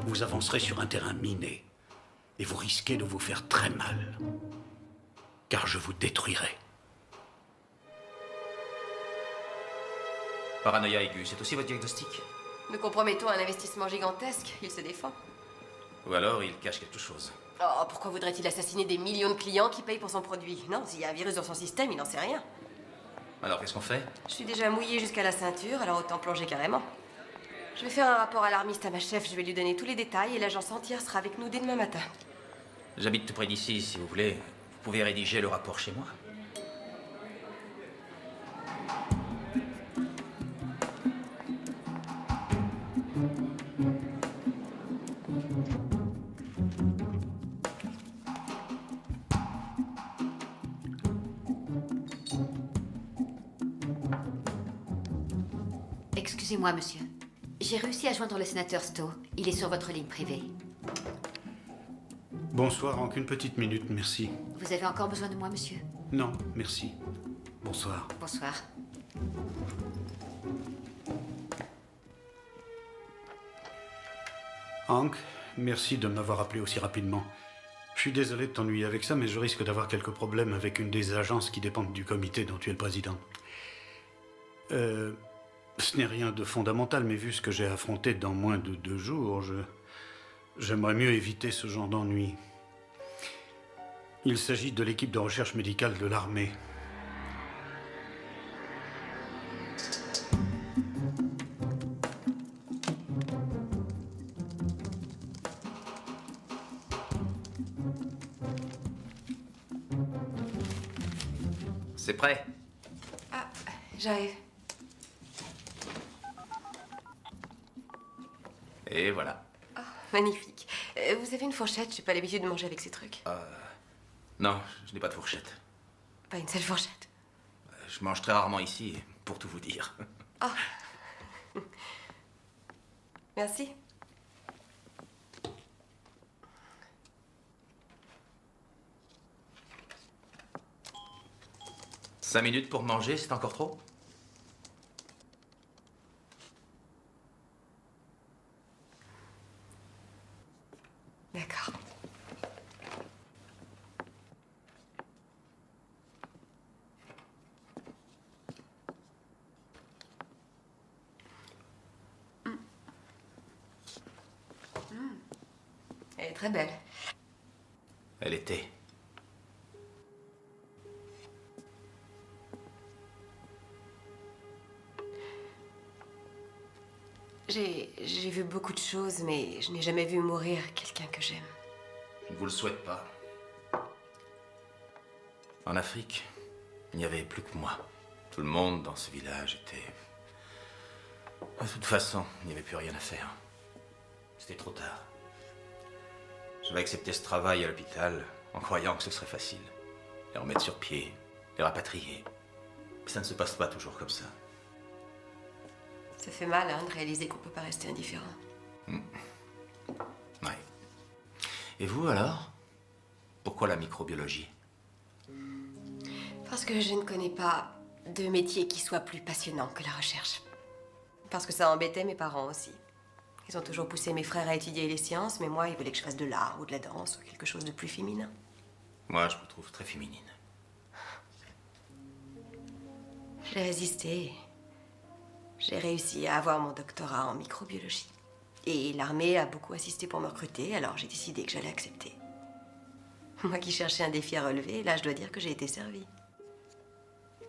vous avancerez sur un terrain miné et vous risquez de vous faire très mal. Car je vous détruirai. Paranoïa aiguë, c'est aussi votre diagnostic? Nous compromettons un investissement gigantesque, il se défend. Ou alors il cache quelque chose. Oh, pourquoi voudrait-il assassiner des millions de clients qui payent pour son produit? Non, s'il y a un virus dans son système, il n'en sait rien. Alors qu'est-ce qu'on fait? Je suis déjà mouillée jusqu'à la ceinture, alors autant plonger carrément. Je vais faire un rapport alarmiste à ma chef, je vais lui donner tous les détails et l'agence entière sera avec nous dès demain matin. J'habite tout près d'ici, si vous voulez. Vous pouvez rédiger le rapport chez moi. Excusez-moi, monsieur. J'ai réussi à joindre le sénateur Stowe. Il est sur votre ligne privée. Bonsoir, en qu'une petite minute, merci. Vous avez encore besoin de moi, monsieur? Non, merci. Bonsoir. Bonsoir. Hank, merci de m'avoir appelé aussi rapidement. Je suis désolé de t'ennuyer avec ça, mais je risque d'avoir quelques problèmes avec une des agences qui dépendent du comité dont tu es le président. Ce n'est rien de fondamental, mais vu ce que j'ai affronté dans moins de 2 jours, j'aimerais mieux éviter ce genre d'ennui. Il s'agit de l'équipe de recherche médicale de l'armée. C'est prêt. Ah, j'arrive. Et voilà. Oh, magnifique. Vous avez une fourchette? J'ai pas l'habitude de manger avec ces trucs. Non, je n'ai pas de fourchette. Pas une seule fourchette. Je mange très rarement ici, pour tout vous dire. Oh. Merci. « 5 minutes pour manger, c'est encore trop? D'accord. Elle est très belle. Elle était. J'ai vu beaucoup de choses, mais je n'ai jamais vu mourir quelqu'un que j'aime. Je ne vous le souhaite pas. En Afrique, il n'y avait plus que moi. Tout le monde dans ce village était... De toute façon, il n'y avait plus rien à faire. C'était trop tard. Je vais accepter ce travail à l'hôpital en croyant que ce serait facile. Les remettre sur pied, les rapatrier. Mais ça ne se passe pas toujours comme ça. Ça fait mal, hein, de réaliser qu'on peut pas rester indifférent. Ouais. Et vous alors? Pourquoi la microbiologie? Parce que je ne connais pas de métier qui soit plus passionnant que la recherche. Parce que ça embêtait mes parents aussi. Ils ont toujours poussé mes frères à étudier les sciences, mais moi, ils voulaient que je fasse de l'art ou de la danse ou quelque chose de plus féminin. Moi, je vous trouve très féminine. J'ai résisté. J'ai réussi à avoir mon doctorat en microbiologie. Et l'armée a beaucoup assisté pour me recruter, alors j'ai décidé que j'allais accepter. Moi qui cherchais un défi à relever, là, je dois dire que j'ai été servie.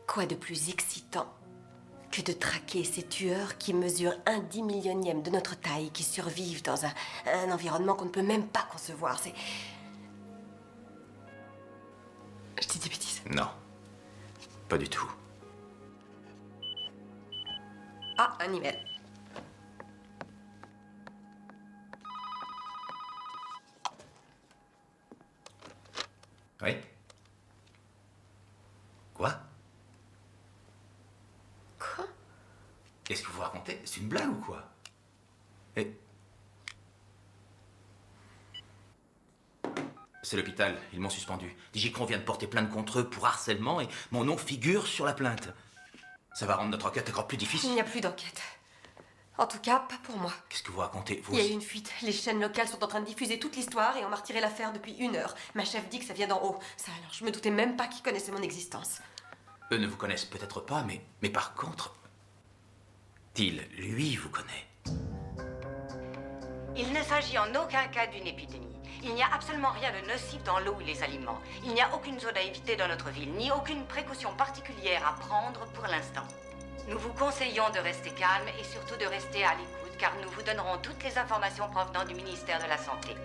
Quoi de plus excitant que de traquer ces tueurs qui mesurent 1/10 000 de notre taille, qui survivent dans un environnement qu'on ne peut même pas concevoir. C'est... Je dis des bêtises. Non. Pas du tout. Ah, un email. Oui? Quoi? Quoi? Qu'est-ce que vous racontez? C'est une blague ou quoi? Et... C'est l'hôpital, ils m'ont suspendu. Digicron vient de porter plainte contre eux pour harcèlement et mon nom figure sur la plainte. Ça va rendre notre enquête encore plus difficile. Il n'y a plus d'enquête. En tout cas, pas pour moi. Qu'est-ce que vous racontez, vous? Il y a eu une fuite. Les chaînes locales sont en train de diffuser toute l'histoire et on m'a retiré l'affaire depuis 1 heure. Ma chef dit que ça vient d'en haut. Ça, alors, je me doutais même pas qu'ils connaissaient mon existence. Eux ne vous connaissent peut-être pas, mais par contre... Till, lui, vous connaît. Il ne s'agit en aucun cas d'une épidémie. Il n'y a absolument rien de nocif dans l'eau ou les aliments. Il n'y a aucune zone à éviter dans notre ville, ni aucune précaution particulière à prendre pour l'instant. Nous vous conseillons de rester calme et surtout de rester à l'écoute, car nous vous donnerons toutes les informations provenant du ministère de la Santé.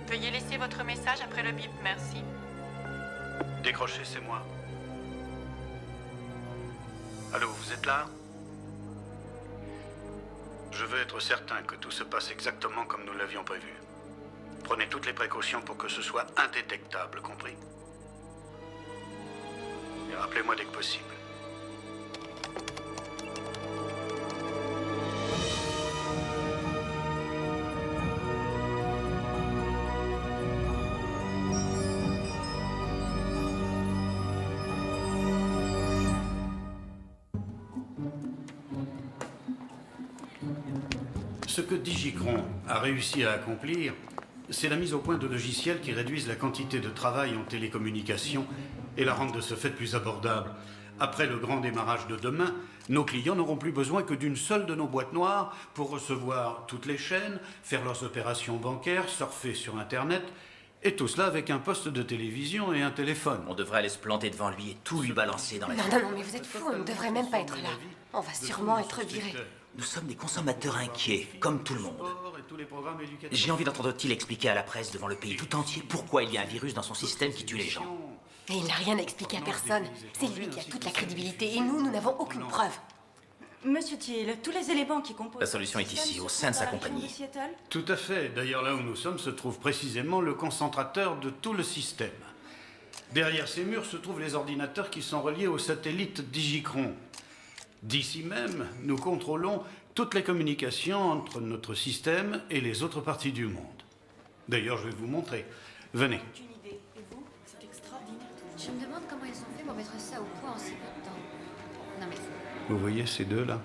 Veuillez laisser votre message après le bip, merci. Décrochez, c'est moi. Allô, vous êtes là? Je veux être certain que tout se passe exactement comme nous l'avions prévu. Prenez toutes les précautions pour que ce soit indétectable, compris? Et rappelez-moi dès que possible. Ce que Digicron a réussi à accomplir, c'est la mise au point de logiciels qui réduisent la quantité de travail en télécommunication et la rendent de ce fait plus abordable. Après le grand démarrage de demain, nos clients n'auront plus besoin que d'une seule de nos boîtes noires pour recevoir toutes les chaînes, faire leurs opérations bancaires, surfer sur Internet, et tout cela avec un poste de télévision et un téléphone. On devrait aller se planter devant lui et tout lui balancer dans la Non, non, non, mais vous êtes fous, on ne devrait même pas être là. On va sûrement être virés. Nous sommes des consommateurs inquiets, comme tout le monde. J'ai envie d'entendre Till expliquer à la presse devant le pays tout entier pourquoi il y a un virus dans son système qui tue les gens. Et il n'a rien à expliquer à personne. C'est lui qui a toute la crédibilité et nous n'avons aucune preuve. Monsieur Thiel, tous les éléments qui composent... La solution est ici, au sein de sa compagnie. Tout à fait. D'ailleurs, là où nous sommes se trouve précisément le concentrateur de tout le système. Derrière ces murs se trouvent les ordinateurs qui sont reliés au satellite Digicron. D'ici même, nous contrôlons toutes les communications entre notre système et les autres parties du monde. D'ailleurs, je vais vous montrer. Venez. Je me demande comment ils ont fait pour mettre ça au point en si peu de temps. Non mais... Vous voyez ces deux-là?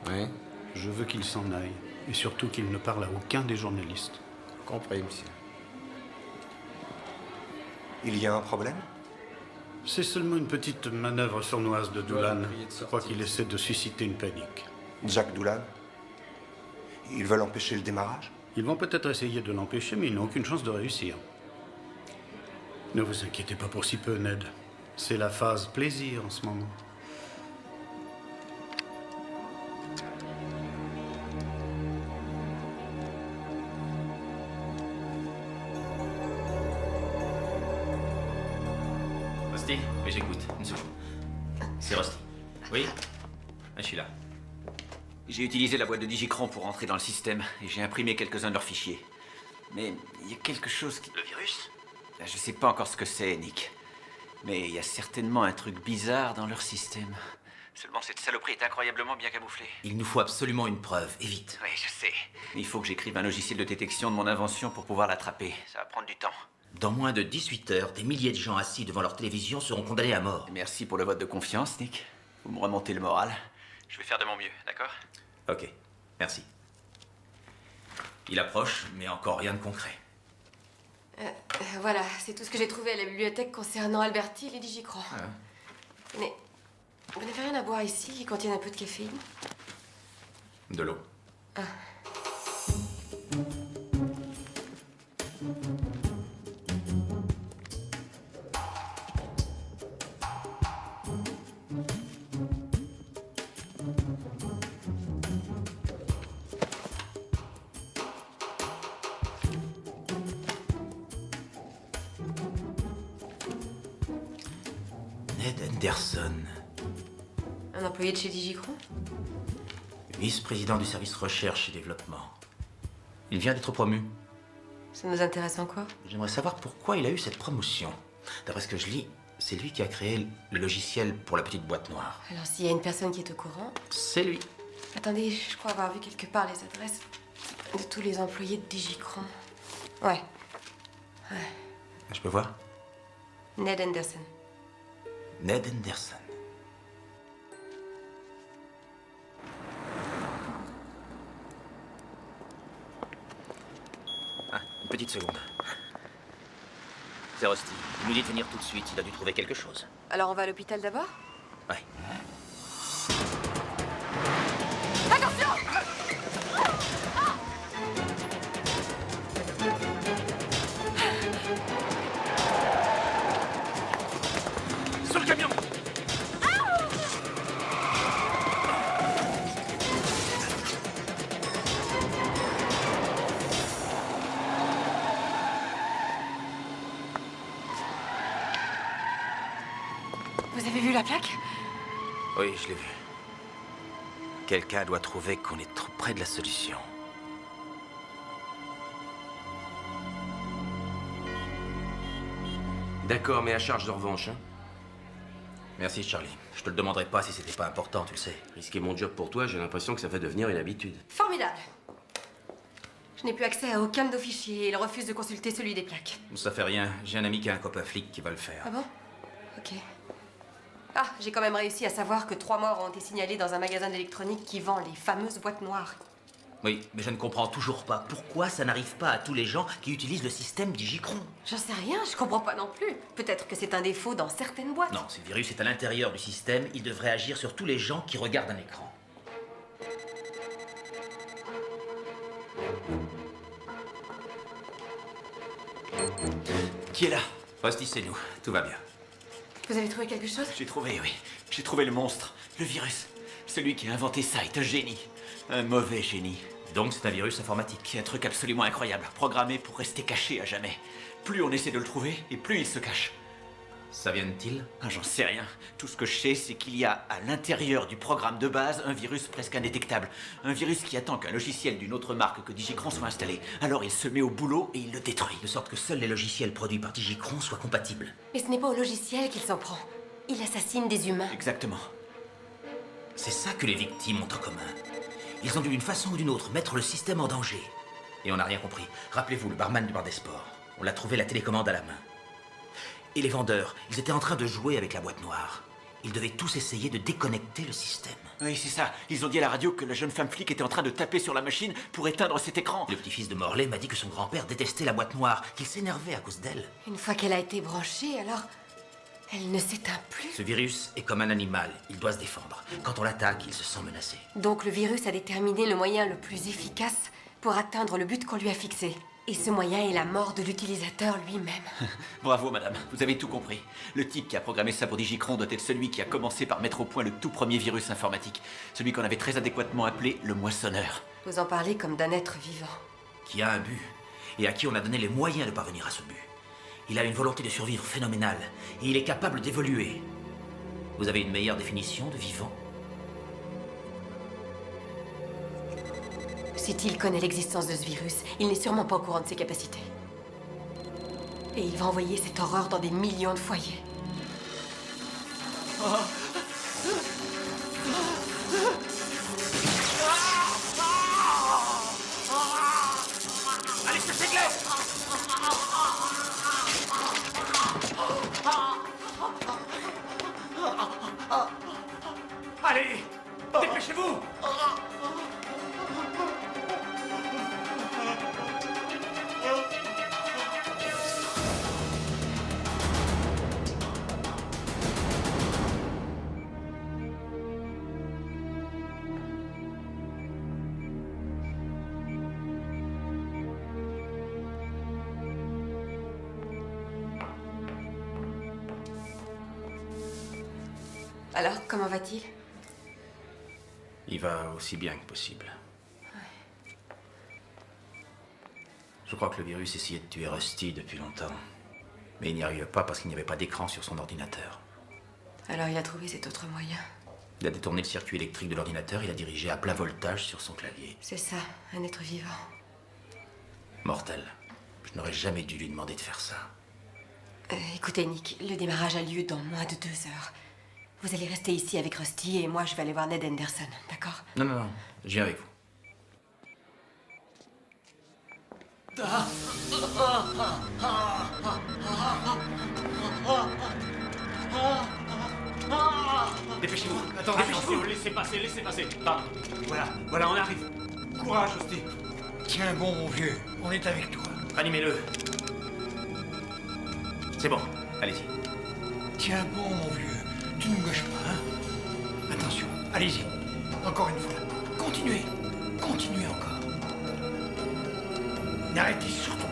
Oui. Je veux qu'ils s'en aillent. Et surtout qu'ils ne parlent à aucun des journalistes. Compris, monsieur. Il y a un problème? C'est seulement une petite manœuvre sournoise de Doolan. Je crois qu'il essaie de susciter une panique. Jack Doolan? Ils veulent empêcher le démarrage? Ils vont peut-être essayer de l'empêcher, mais ils n'ont aucune chance de réussir. Ne vous inquiétez pas pour si peu, Ned. C'est la phase plaisir en ce moment. Rusty? Oui, j'écoute. Une seconde. C'est Rusty. Oui? Ah, je suis là. J'ai utilisé la boîte de Digicron pour entrer dans le système et j'ai imprimé quelques-uns de leurs fichiers. Mais il y a quelque chose qui... Le virus? Je sais pas encore ce que c'est, Nick. Mais il y a certainement un truc bizarre dans leur système. Seulement, cette saloperie est incroyablement bien camouflée. Il nous faut absolument une preuve, et vite. Oui, je sais. Mais il faut que j'écrive un logiciel de détection de mon invention pour pouvoir l'attraper. Ça va prendre du temps. Dans moins de 18 heures, des milliers de gens assis devant leur télévision seront condamnés à mort. Merci pour le vote de confiance, Nick. Vous me remontez le moral. Je vais faire de mon mieux, d'accord? Ok, merci. Il approche, mais encore rien de concret. Voilà, c'est tout ce que j'ai trouvé à la bibliothèque concernant Alberti et les Digicron. Mais vous n'avez rien à boire ici qui contienne un peu de caféine? De l'eau. Ah. Ned Anderson, Un employé de chez Digicron? vice-président du service recherche et développement. Il vient d'être promu. Ça nous intéresse en quoi? J'aimerais savoir pourquoi il a eu cette promotion. D'après ce que je lis, c'est lui qui a créé le logiciel pour la petite boîte noire. Alors s'il y a une personne qui est au courant... C'est lui. Attendez, je crois avoir vu quelque part les adresses de tous les employés de Digicron. Ouais. Je peux voir? Ned Anderson. Ned Anderson. Ah, une petite seconde. C'est Rusty. Il nous dit de venir tout de suite. Il a dû trouver quelque chose. Alors on va à l'hôpital d'abord? Ouais. Attention! Sur le camion! Vous avez vu la plaque? Oui, je l'ai vu. Quelqu'un doit trouver qu'on est trop près de la solution. D'accord, mais à charge de revanche, hein? Merci, Charlie. Je te le demanderai pas si c'était pas important, tu le sais. Risquer mon job pour toi, j'ai l'impression que ça va devenir une habitude. Formidable. Je n'ai plus accès à aucun de nos fichiers et il refuse de consulter celui des plaques. Ça fait rien. J'ai un ami qui a un copain flic qui va le faire. Ah bon? Ok. Ah, j'ai quand même réussi à savoir que 3 morts ont été signalés dans un magasin d'électronique qui vend les fameuses boîtes noires. Oui, mais je ne comprends toujours pas pourquoi ça n'arrive pas à tous les gens qui utilisent le système Digicron. J'en sais rien, je comprends pas non plus. Peut-être que c'est un défaut dans certaines boîtes. Non, si le virus est à l'intérieur du système, il devrait agir sur tous les gens qui regardent un écran. Qui est là? Rusty, c'est nous. Tout va bien. Vous avez trouvé quelque chose? J'ai trouvé, oui. J'ai trouvé le monstre, le virus. Celui qui a inventé ça est un génie. Un mauvais génie. Donc c'est un virus informatique. Un truc absolument incroyable, programmé pour rester caché à jamais. Plus on essaie de le trouver, et plus il se cache. Ça vient de-t-il? Ah, j'en sais rien. Tout ce que je sais, c'est qu'il y a à l'intérieur du programme de base un virus presque indétectable. Un virus qui attend qu'un logiciel d'une autre marque que Digicron soit installé. Alors il se met au boulot et il le détruit. De sorte que seuls les logiciels produits par Digicron soient compatibles. Mais ce n'est pas au logiciel qu'il s'en prend. Il assassine des humains. Exactement. C'est ça que les victimes ont en commun. Ils ont dû d'une façon ou d'une autre mettre le système en danger. Et on n'a rien compris. Rappelez-vous, le barman du bar des sports. On l'a trouvé la télécommande à la main. Et les vendeurs, ils étaient en train de jouer avec la boîte noire. Ils devaient tous essayer de déconnecter le système. Oui, c'est ça. Ils ont dit à la radio que la jeune femme flic était en train de taper sur la machine pour éteindre cet écran. Le petit-fils de Morley m'a dit que son grand-père détestait la boîte noire, qu'il s'énervait à cause d'elle. Une fois qu'elle a été branchée, alors... elle ne s'éteint plus. Ce virus est comme un animal. Il doit se défendre. Quand on l'attaque, il se sent menacé. Donc le virus a déterminé le moyen le plus efficace pour atteindre le but qu'on lui a fixé. Et ce moyen est la mort de l'utilisateur lui-même. Bravo, madame. Vous avez tout compris. Le type qui a programmé ça pour Digicron doit être celui qui a commencé par mettre au point le tout premier virus informatique. Celui qu'on avait très adéquatement appelé le moissonneur. Vous en parlez comme d'un être vivant. Qui a un but, et à qui on a donné les moyens de parvenir à ce but. Il a une volonté de survivre phénoménale, et il est capable d'évoluer. Vous avez une meilleure définition de vivant? Si Till connaît l'existence de ce virus, il n'est sûrement pas au courant de ses capacités. Et il va envoyer cette horreur dans des millions de foyers. Allez, c'est clair. Allez, dépêchez-vous. Alors, comment va-t-il? Il va aussi bien que possible. Je crois que le virus essayait de tuer Rusty depuis longtemps. Mais il n'y arrive pas parce qu'il n'y avait pas d'écran sur son ordinateur. Alors il a trouvé cet autre moyen. Il a détourné le circuit électrique de l'ordinateur, il a dirigé à plein voltage sur son clavier. C'est ça, un être vivant. Mortel. Je n'aurais jamais dû lui demander de faire ça. Écoutez, Nick, le démarrage a lieu dans moins de 2 heures. Vous allez rester ici avec Rusty et moi je vais aller voir Ned Henderson, d'accord? Non, non, non, je viens avec vous. Dépêchez-vous. Attendez, dépêchez-vous. Laissez passer. Pardon. Voilà, on arrive. Courage, Rusty. Tiens bon, mon vieux, on est avec toi. Animez-le. C'est bon, allez-y. Tiens bon, mon vieux, tu ne me gâches pas, hein? Attention, allez-y. Encore une fois. Continuez encore. N'arrêtez surtout pas.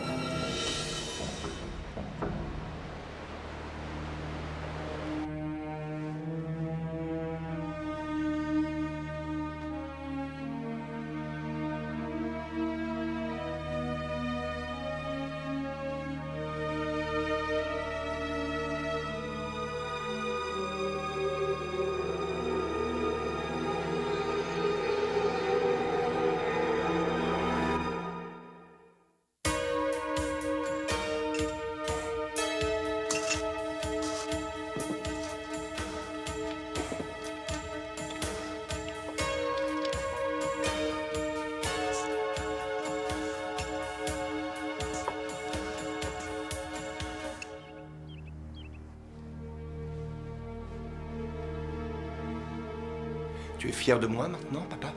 Tu es fier de moi maintenant, papa?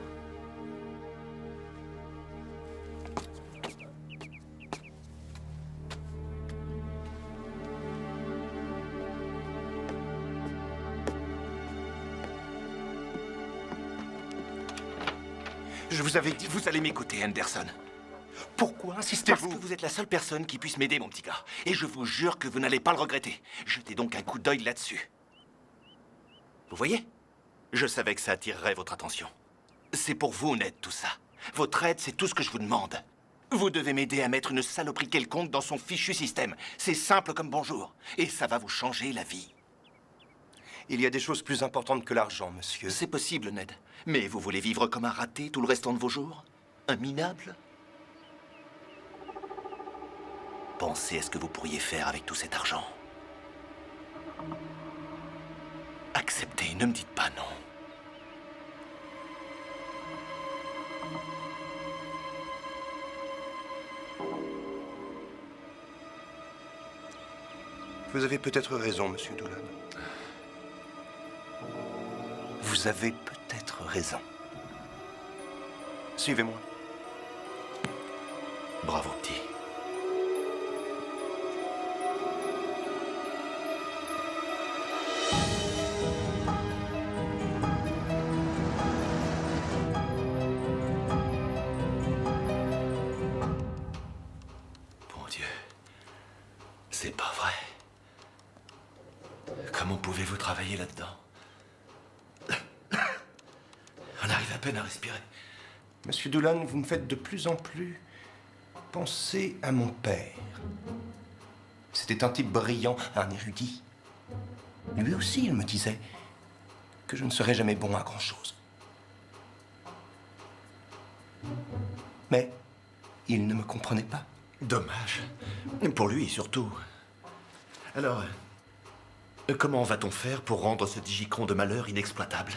Je vous avais dit, vous allez m'écouter, Henderson. Pourquoi insistez-vous? Parce que vous êtes la seule personne qui puisse m'aider, mon petit gars. Et je vous jure que vous n'allez pas le regretter. Jetez donc un coup d'œil là-dessus. Vous voyez? Je savais que ça attirerait votre attention. C'est pour vous, Ned, tout ça. Votre aide, c'est tout ce que je vous demande. Vous devez m'aider à mettre une saloperie quelconque dans son fichu système. C'est simple comme bonjour. Et ça va vous changer la vie. Il y a des choses plus importantes que l'argent, monsieur. C'est possible, Ned. Mais vous voulez vivre comme un raté tout le restant de vos jours? Un minable? Pensez à ce que vous pourriez faire avec tout cet argent. Acceptez, ne me dites pas non. Vous avez peut-être raison, monsieur Doolin. Vous avez peut-être raison. Suivez-moi. Bravo, petit. C'est pas vrai. Comment pouvez-vous travailler là-dedans? On arrive à peine à respirer. Monsieur Doolan, vous me faites de plus en plus penser à mon père. C'était un type brillant, un érudit. Lui aussi, il me disait que je ne serais jamais bon à grand-chose. Mais il ne me comprenait pas. Dommage. Pour lui, surtout. Alors, comment va-t-on faire pour rendre ce digicron de malheur inexploitable?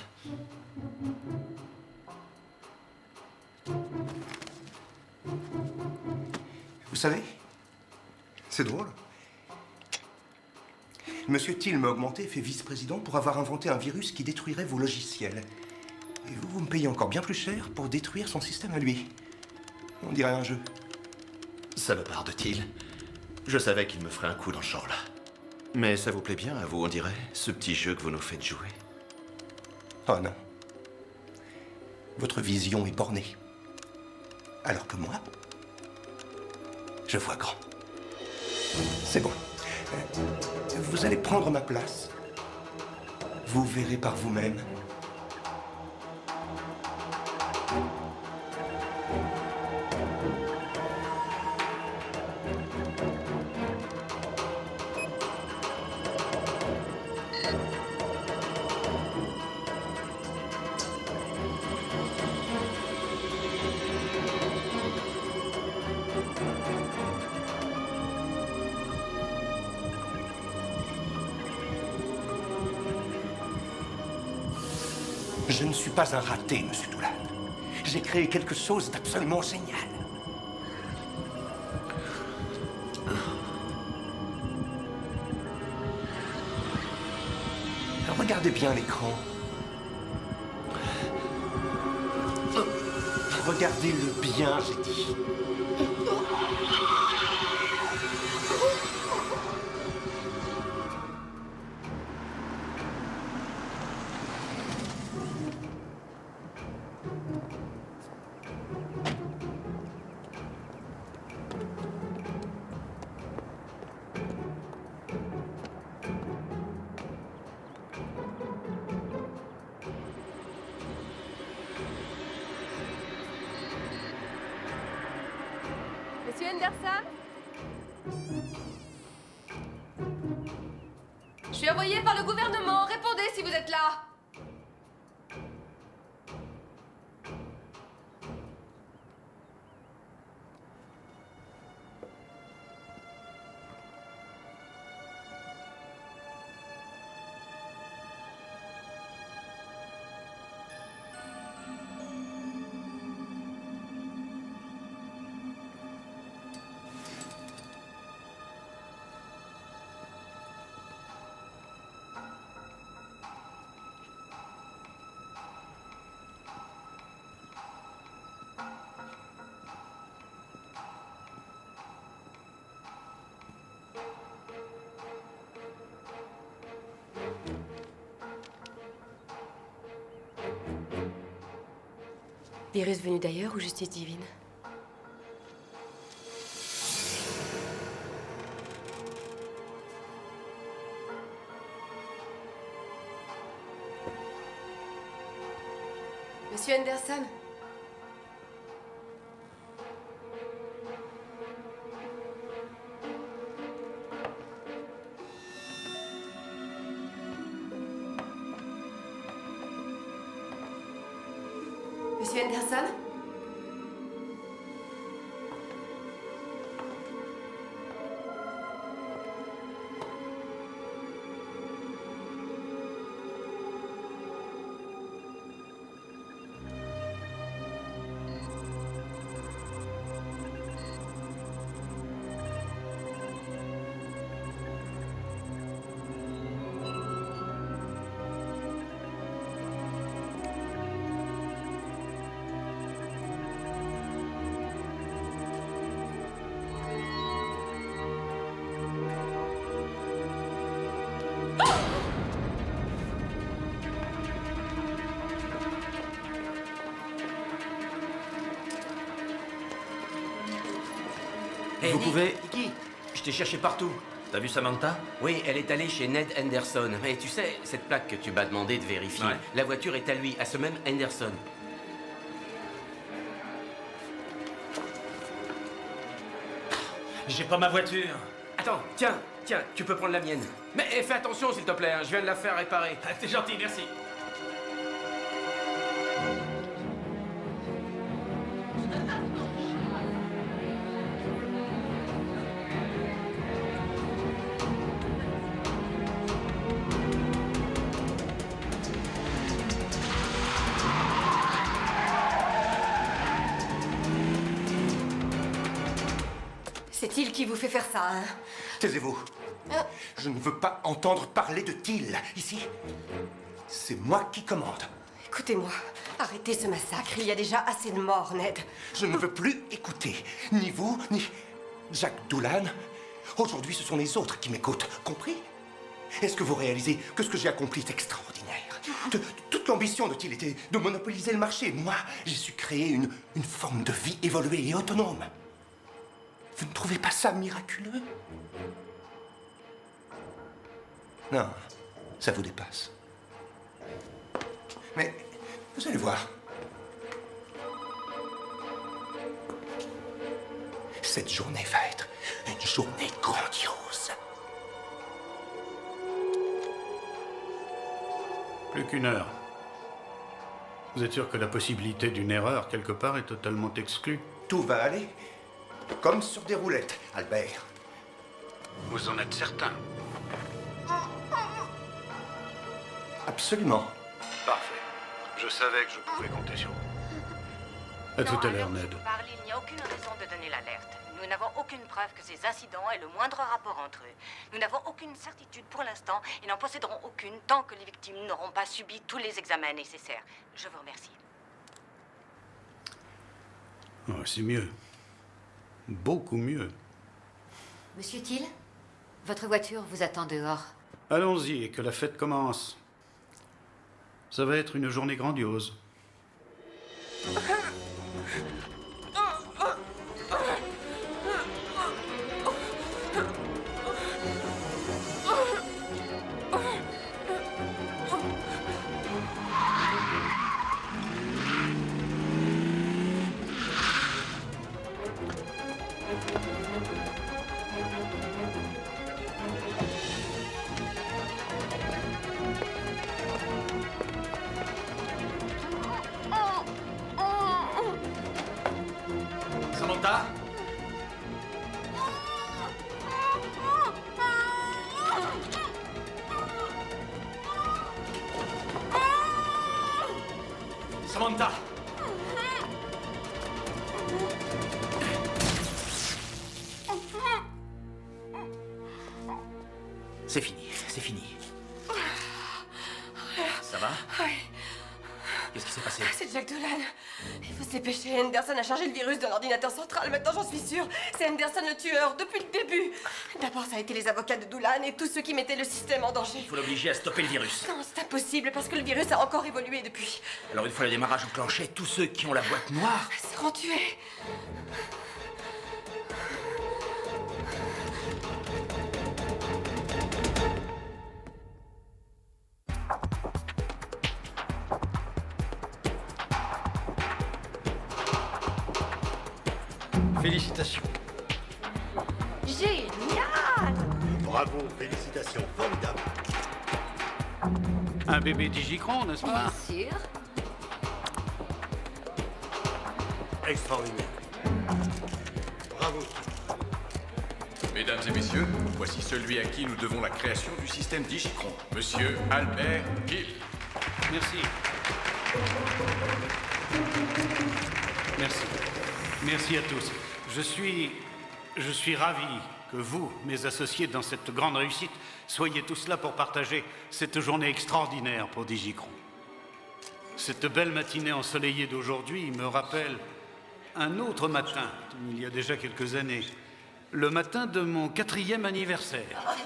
Vous savez, c'est drôle. Monsieur Thiel m'a augmenté et fait vice-président pour avoir inventé un virus qui détruirait vos logiciels. Et vous, vous me payez encore bien plus cher pour détruire son système à lui. On dirait un jeu. Salopard de Thiel. Je savais qu'il me ferait un coup dans ce genre-là. Mais ça vous plaît bien, à vous, on dirait, ce petit jeu que vous nous faites jouer? Oh non. Votre vision est bornée. Alors que moi, je vois grand. C'est bon. Vous allez prendre ma place. Vous verrez par vous-même. Je ne suis pas un raté, monsieur Doolan. J'ai créé quelque chose d'absolument génial. Regardez bien l'écran. Regardez-le bien, j'ai dit. Monsieur Henderson? Je suis envoyé par le gouvernement. Répondez si vous êtes là. Virus venu d'ailleurs ou justice divine? Monsieur Henderson? Monsieur Henderson? Vous pouvez... Je t'ai cherché partout. T'as vu Samantha? Oui, elle est allée chez Ned Henderson. Mais tu sais, cette plaque que tu m'as demandé de vérifier, Ouais. la voiture est à lui, à ce même Henderson. J'ai pas ma voiture. Attends, tiens, tu peux prendre la mienne. Mais fais attention, s'il te plaît, hein, je viens de la faire réparer. Ah, t'es gentil, merci. C'est il qui vous fait faire ça, hein? Taisez-vous. Je ne veux pas entendre parler de Till ici. C'est moi qui commande. Écoutez-moi, arrêtez ce massacre. Il y a déjà assez de morts, Ned. Je ne veux plus écouter. Ni vous, ni Jack Doolan. Aujourd'hui, ce sont les autres qui m'écoutent. Compris? Est-ce que vous réalisez que ce que j'ai accompli est extraordinaire? Toute l'ambition de Till était de monopoliser le marché. Moi, j'ai su créer une forme de vie évoluée et autonome. Vous ne trouvez pas ça miraculeux? Non, ça vous dépasse. Mais vous allez voir. Cette journée va être une journée grandiose. Plus qu'une heure. Vous êtes sûr que la possibilité d'une erreur quelque part est totalement exclue? Tout va aller comme sur des roulettes, Albert. Vous en êtes certain? Absolument. Parfait. Je savais que je pouvais compter sur vous. À tout à l'heure, Non, Ned. vous parlez, il n'y a aucune raison de donner l'alerte. Nous n'avons aucune preuve que ces incidents aient le moindre rapport entre eux. Nous n'avons aucune certitude pour l'instant et n'en posséderons aucune tant que les victimes n'auront pas subi tous les examens nécessaires. Je vous remercie. Oh, c'est mieux. Beaucoup mieux. Monsieur Till, votre voiture vous attend dehors. Allons-y et que la fête commence. Ça va être une journée grandiose. Samantha? Samantha? C'est fini, c'est fini. Ça va? Ouais. Qu'est-ce qui s'est passé? C'est Jack Doolan. Il faut se dépêcher. Anderson a chargé le virus de l'ordinateur central. Maintenant, j'en suis sûre. C'est Anderson le tueur, depuis le début. D'abord, ça a été les avocats de Doolan et tous ceux qui mettaient le système en danger. Il faut l'obliger à stopper le virus. Non, c'est impossible parce que le virus a encore évolué depuis. Alors une fois le démarrage enclenché, tous ceux qui ont la boîte noire... Seront tués. Félicitations. Génial! Bravo, félicitations, formidable. Un bébé Digicron, n'est-ce pas? Bien sûr. Extraordinaire. Bravo. Mesdames et messieurs, voici celui à qui nous devons la création du système Digicron, Monsieur Albert Gibb. Merci. Merci. Merci à tous. Je suis ravi que vous, mes associés dans cette grande réussite, soyez tous là pour partager cette journée extraordinaire pour Digicron. Cette belle matinée ensoleillée d'aujourd'hui me rappelle un autre matin, il y a déjà quelques années, le matin de mon 4e anniversaire.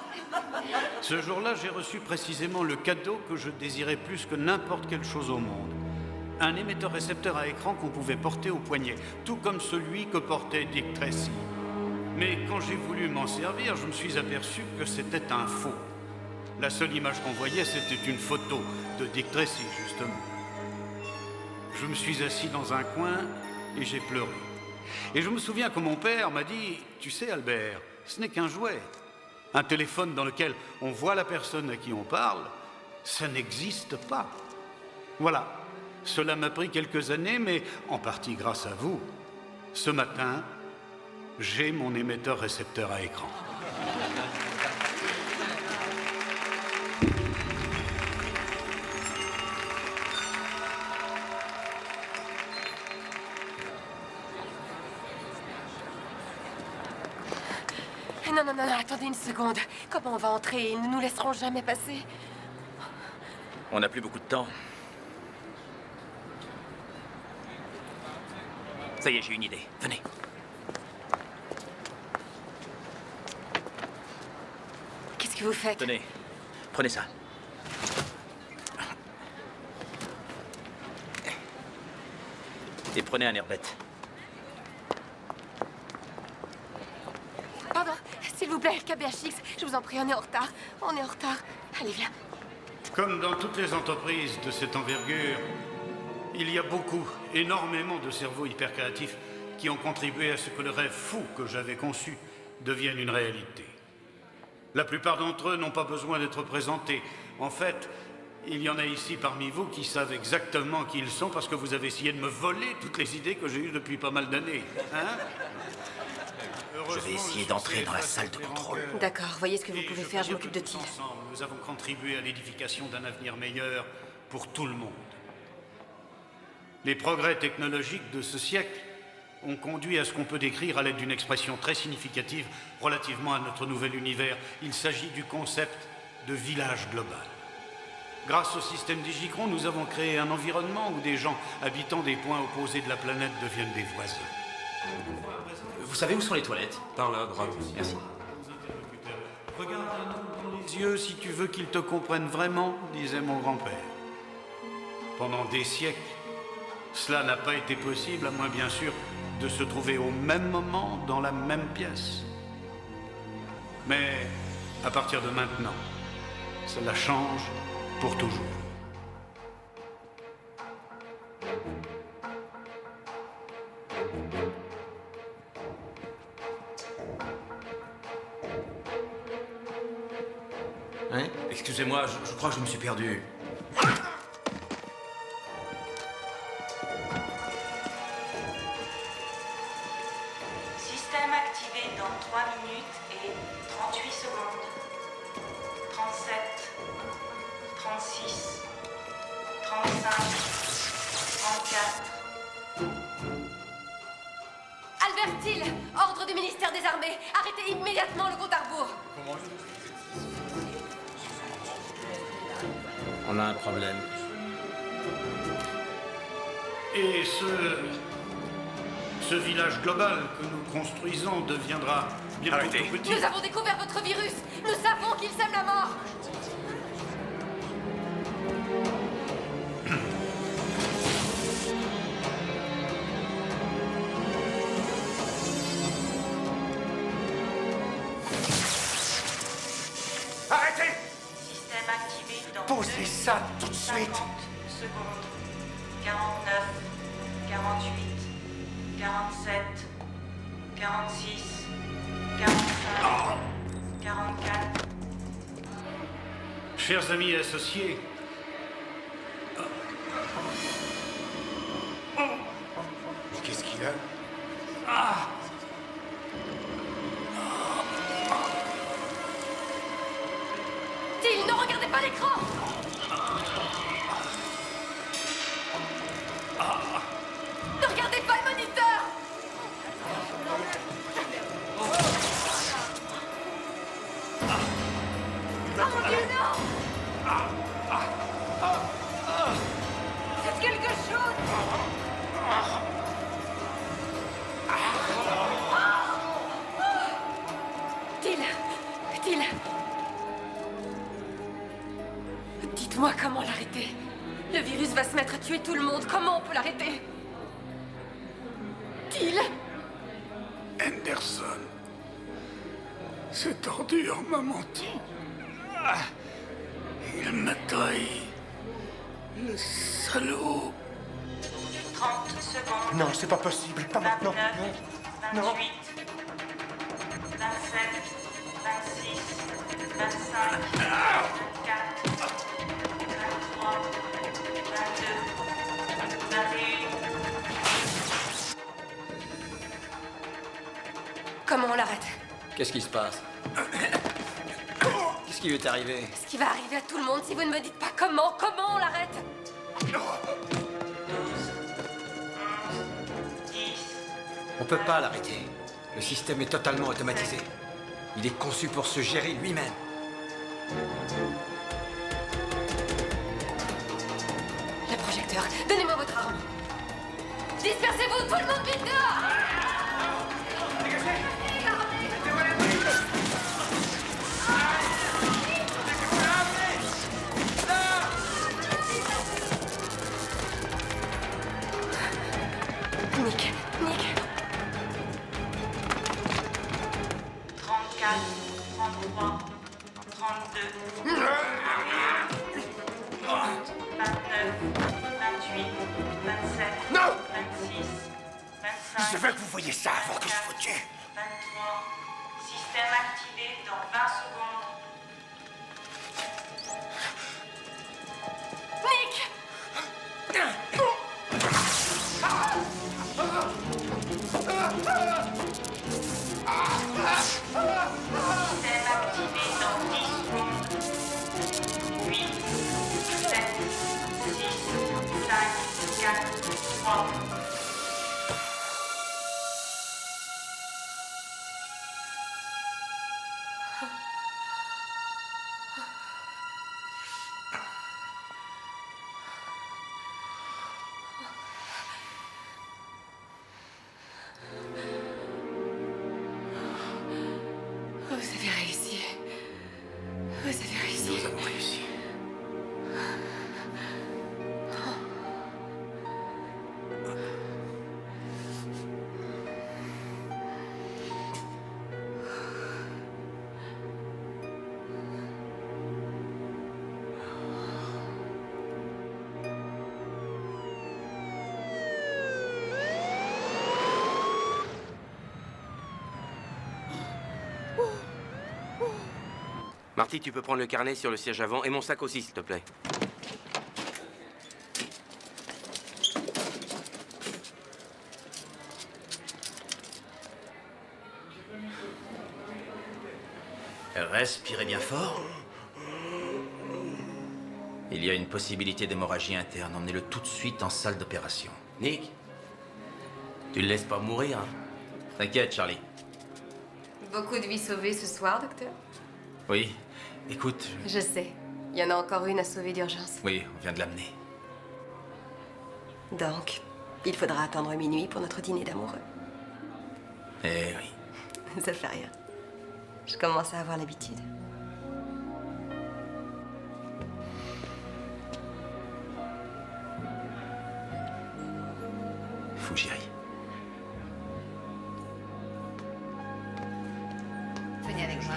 Ce jour-là, j'ai reçu précisément le cadeau que je désirais plus que n'importe quelle chose au monde. Un émetteur-récepteur à écran qu'on pouvait porter au poignet, tout comme celui que portait Dick Tracy. Mais quand j'ai voulu m'en servir, je me suis aperçu que c'était un faux. La seule image qu'on voyait, c'était une photo de Dick Tracy, justement. Je me suis assis dans un coin et j'ai pleuré. Et je me souviens que mon père m'a dit, tu sais Albert, ce n'est qu'un jouet. Un téléphone dans lequel on voit la personne à qui on parle, ça n'existe pas. Voilà, cela m'a pris quelques années, mais en partie grâce à vous. Ce matin, j'ai mon émetteur-récepteur à écran. Non, non, non, non, attendez une seconde. Comment on va entrer? Ils ne nous laisseront jamais passer. On n'a plus beaucoup de temps. Ça y est, j'ai une idée. Venez. Qu'est-ce que vous faites? Tenez, prenez ça. Et prenez un air bête. Pardon, s'il vous plaît, KBHX, je vous en prie, on est en retard. On est en retard. Allez, viens. Comme dans toutes les entreprises de cette envergure, il y a énormément de cerveaux hyper créatifs qui ont contribué à ce que le rêve fou que j'avais conçu devienne une réalité. La plupart d'entre eux n'ont pas besoin d'être présentés. En fait, il y en a ici parmi vous qui savent exactement qui ils sont parce que vous avez essayé de me voler toutes les idées que j'ai eues depuis pas mal d'années. Hein? Je vais essayer d'entrer dans la salle de contrôle. D'accord, voyez ce que vous pouvez faire, je m'occupe de Thiel. Ensemble, nous avons contribué à l'édification d'un avenir meilleur pour tout le monde. Les progrès technologiques de ce siècle ont conduit à ce qu'on peut décrire à l'aide d'une expression très significative relativement à notre nouvel univers. Il s'agit du concept de village global. Grâce au système Digicron, nous avons créé un environnement où des gens habitant des points opposés de la planète deviennent des voisins. Vous savez où sont les toilettes? Par là, à droite. Merci. Regarde un homme dans les yeux si tu veux qu'il te comprenne vraiment, disait mon grand-père. Pendant des siècles, cela n'a pas été possible, à moins bien sûr de se trouver au même moment dans la même pièce. Mais à partir de maintenant, cela change pour toujours. Hein? Excusez-moi, je crois que je me suis perdu. Système activé dans 3 minutes et 38 secondes. 37, 36, 35, 34. Albert Thiel, ordre du ministère des Armées. Arrêtez immédiatement le compte à rebours. On a un problème. Et ce village global que nous construisons deviendra bientôt tout petit. Nous avons découvert votre virus. Nous savons qu'il sème la mort. Arrêtez! Système activé dans Posez ça tout de suite! 50 secondes. 49, 48, 47, 46, 45, 44. Chers amis et associés, Qu'est-ce qu'il a? Thiel, ne regardez pas l'écran. Ne regardez pas le moniteur. Oh mon Dieu, non! Faites quelque chose! Thiel! Dites-moi comment l'arrêter. Le virus va se mettre à tuer tout le monde. Comment on peut l'arrêter? Thiel! Henderson, Cette ordure m'a menti. Ah, il m'a trahi. Le salaud. 30 secondes. Non, c'est pas possible. Pas maintenant. 29, Non. 28, 27, 26, 25, 24, 23, 22, 21. Comment on l'arrête? Qu'est-ce qui se passe? Qu'est-ce qui lui est arrivé? Ce qui va arriver à tout le monde si vous ne me dites pas comment on l'arrête? On peut pas l'arrêter. Le système est totalement automatisé. Il est conçu pour se gérer lui-même. Le projecteur, donnez-moi votre arme. Dispersez-vous, tout le monde vite dehors! Nick, Nick. 34, 33, 32, 29, 28, 27, Non 26, 25. Je veux que vous voyez ça avant que je vous tue. 23. Système activé dans 20 secondes. Nick! Système activé dans 10 secondes. 8, 7, 6, 5, 4, 3. Vous avez réussi. Vous avez réussi. Nous avons réussi. Marty, tu peux prendre le carnet sur le siège avant et mon sac aussi, s'il te plaît. Respirez bien fort. Il y a une possibilité d'hémorragie interne. Emmenez-le tout de suite en salle d'opération. Nick, tu le laisses pas mourir, hein? T'inquiète, Charlie. Beaucoup de vies sauvées ce soir, docteur? Oui. Écoute, Je sais. Il y en a encore une à sauver d'urgence. oui, on vient de l'amener. Donc, il faudra attendre minuit pour notre dîner d'amoureux. Eh oui. Ça fait rien. Je commence à avoir l'habitude. Faut que j'y aille. Venez avec moi.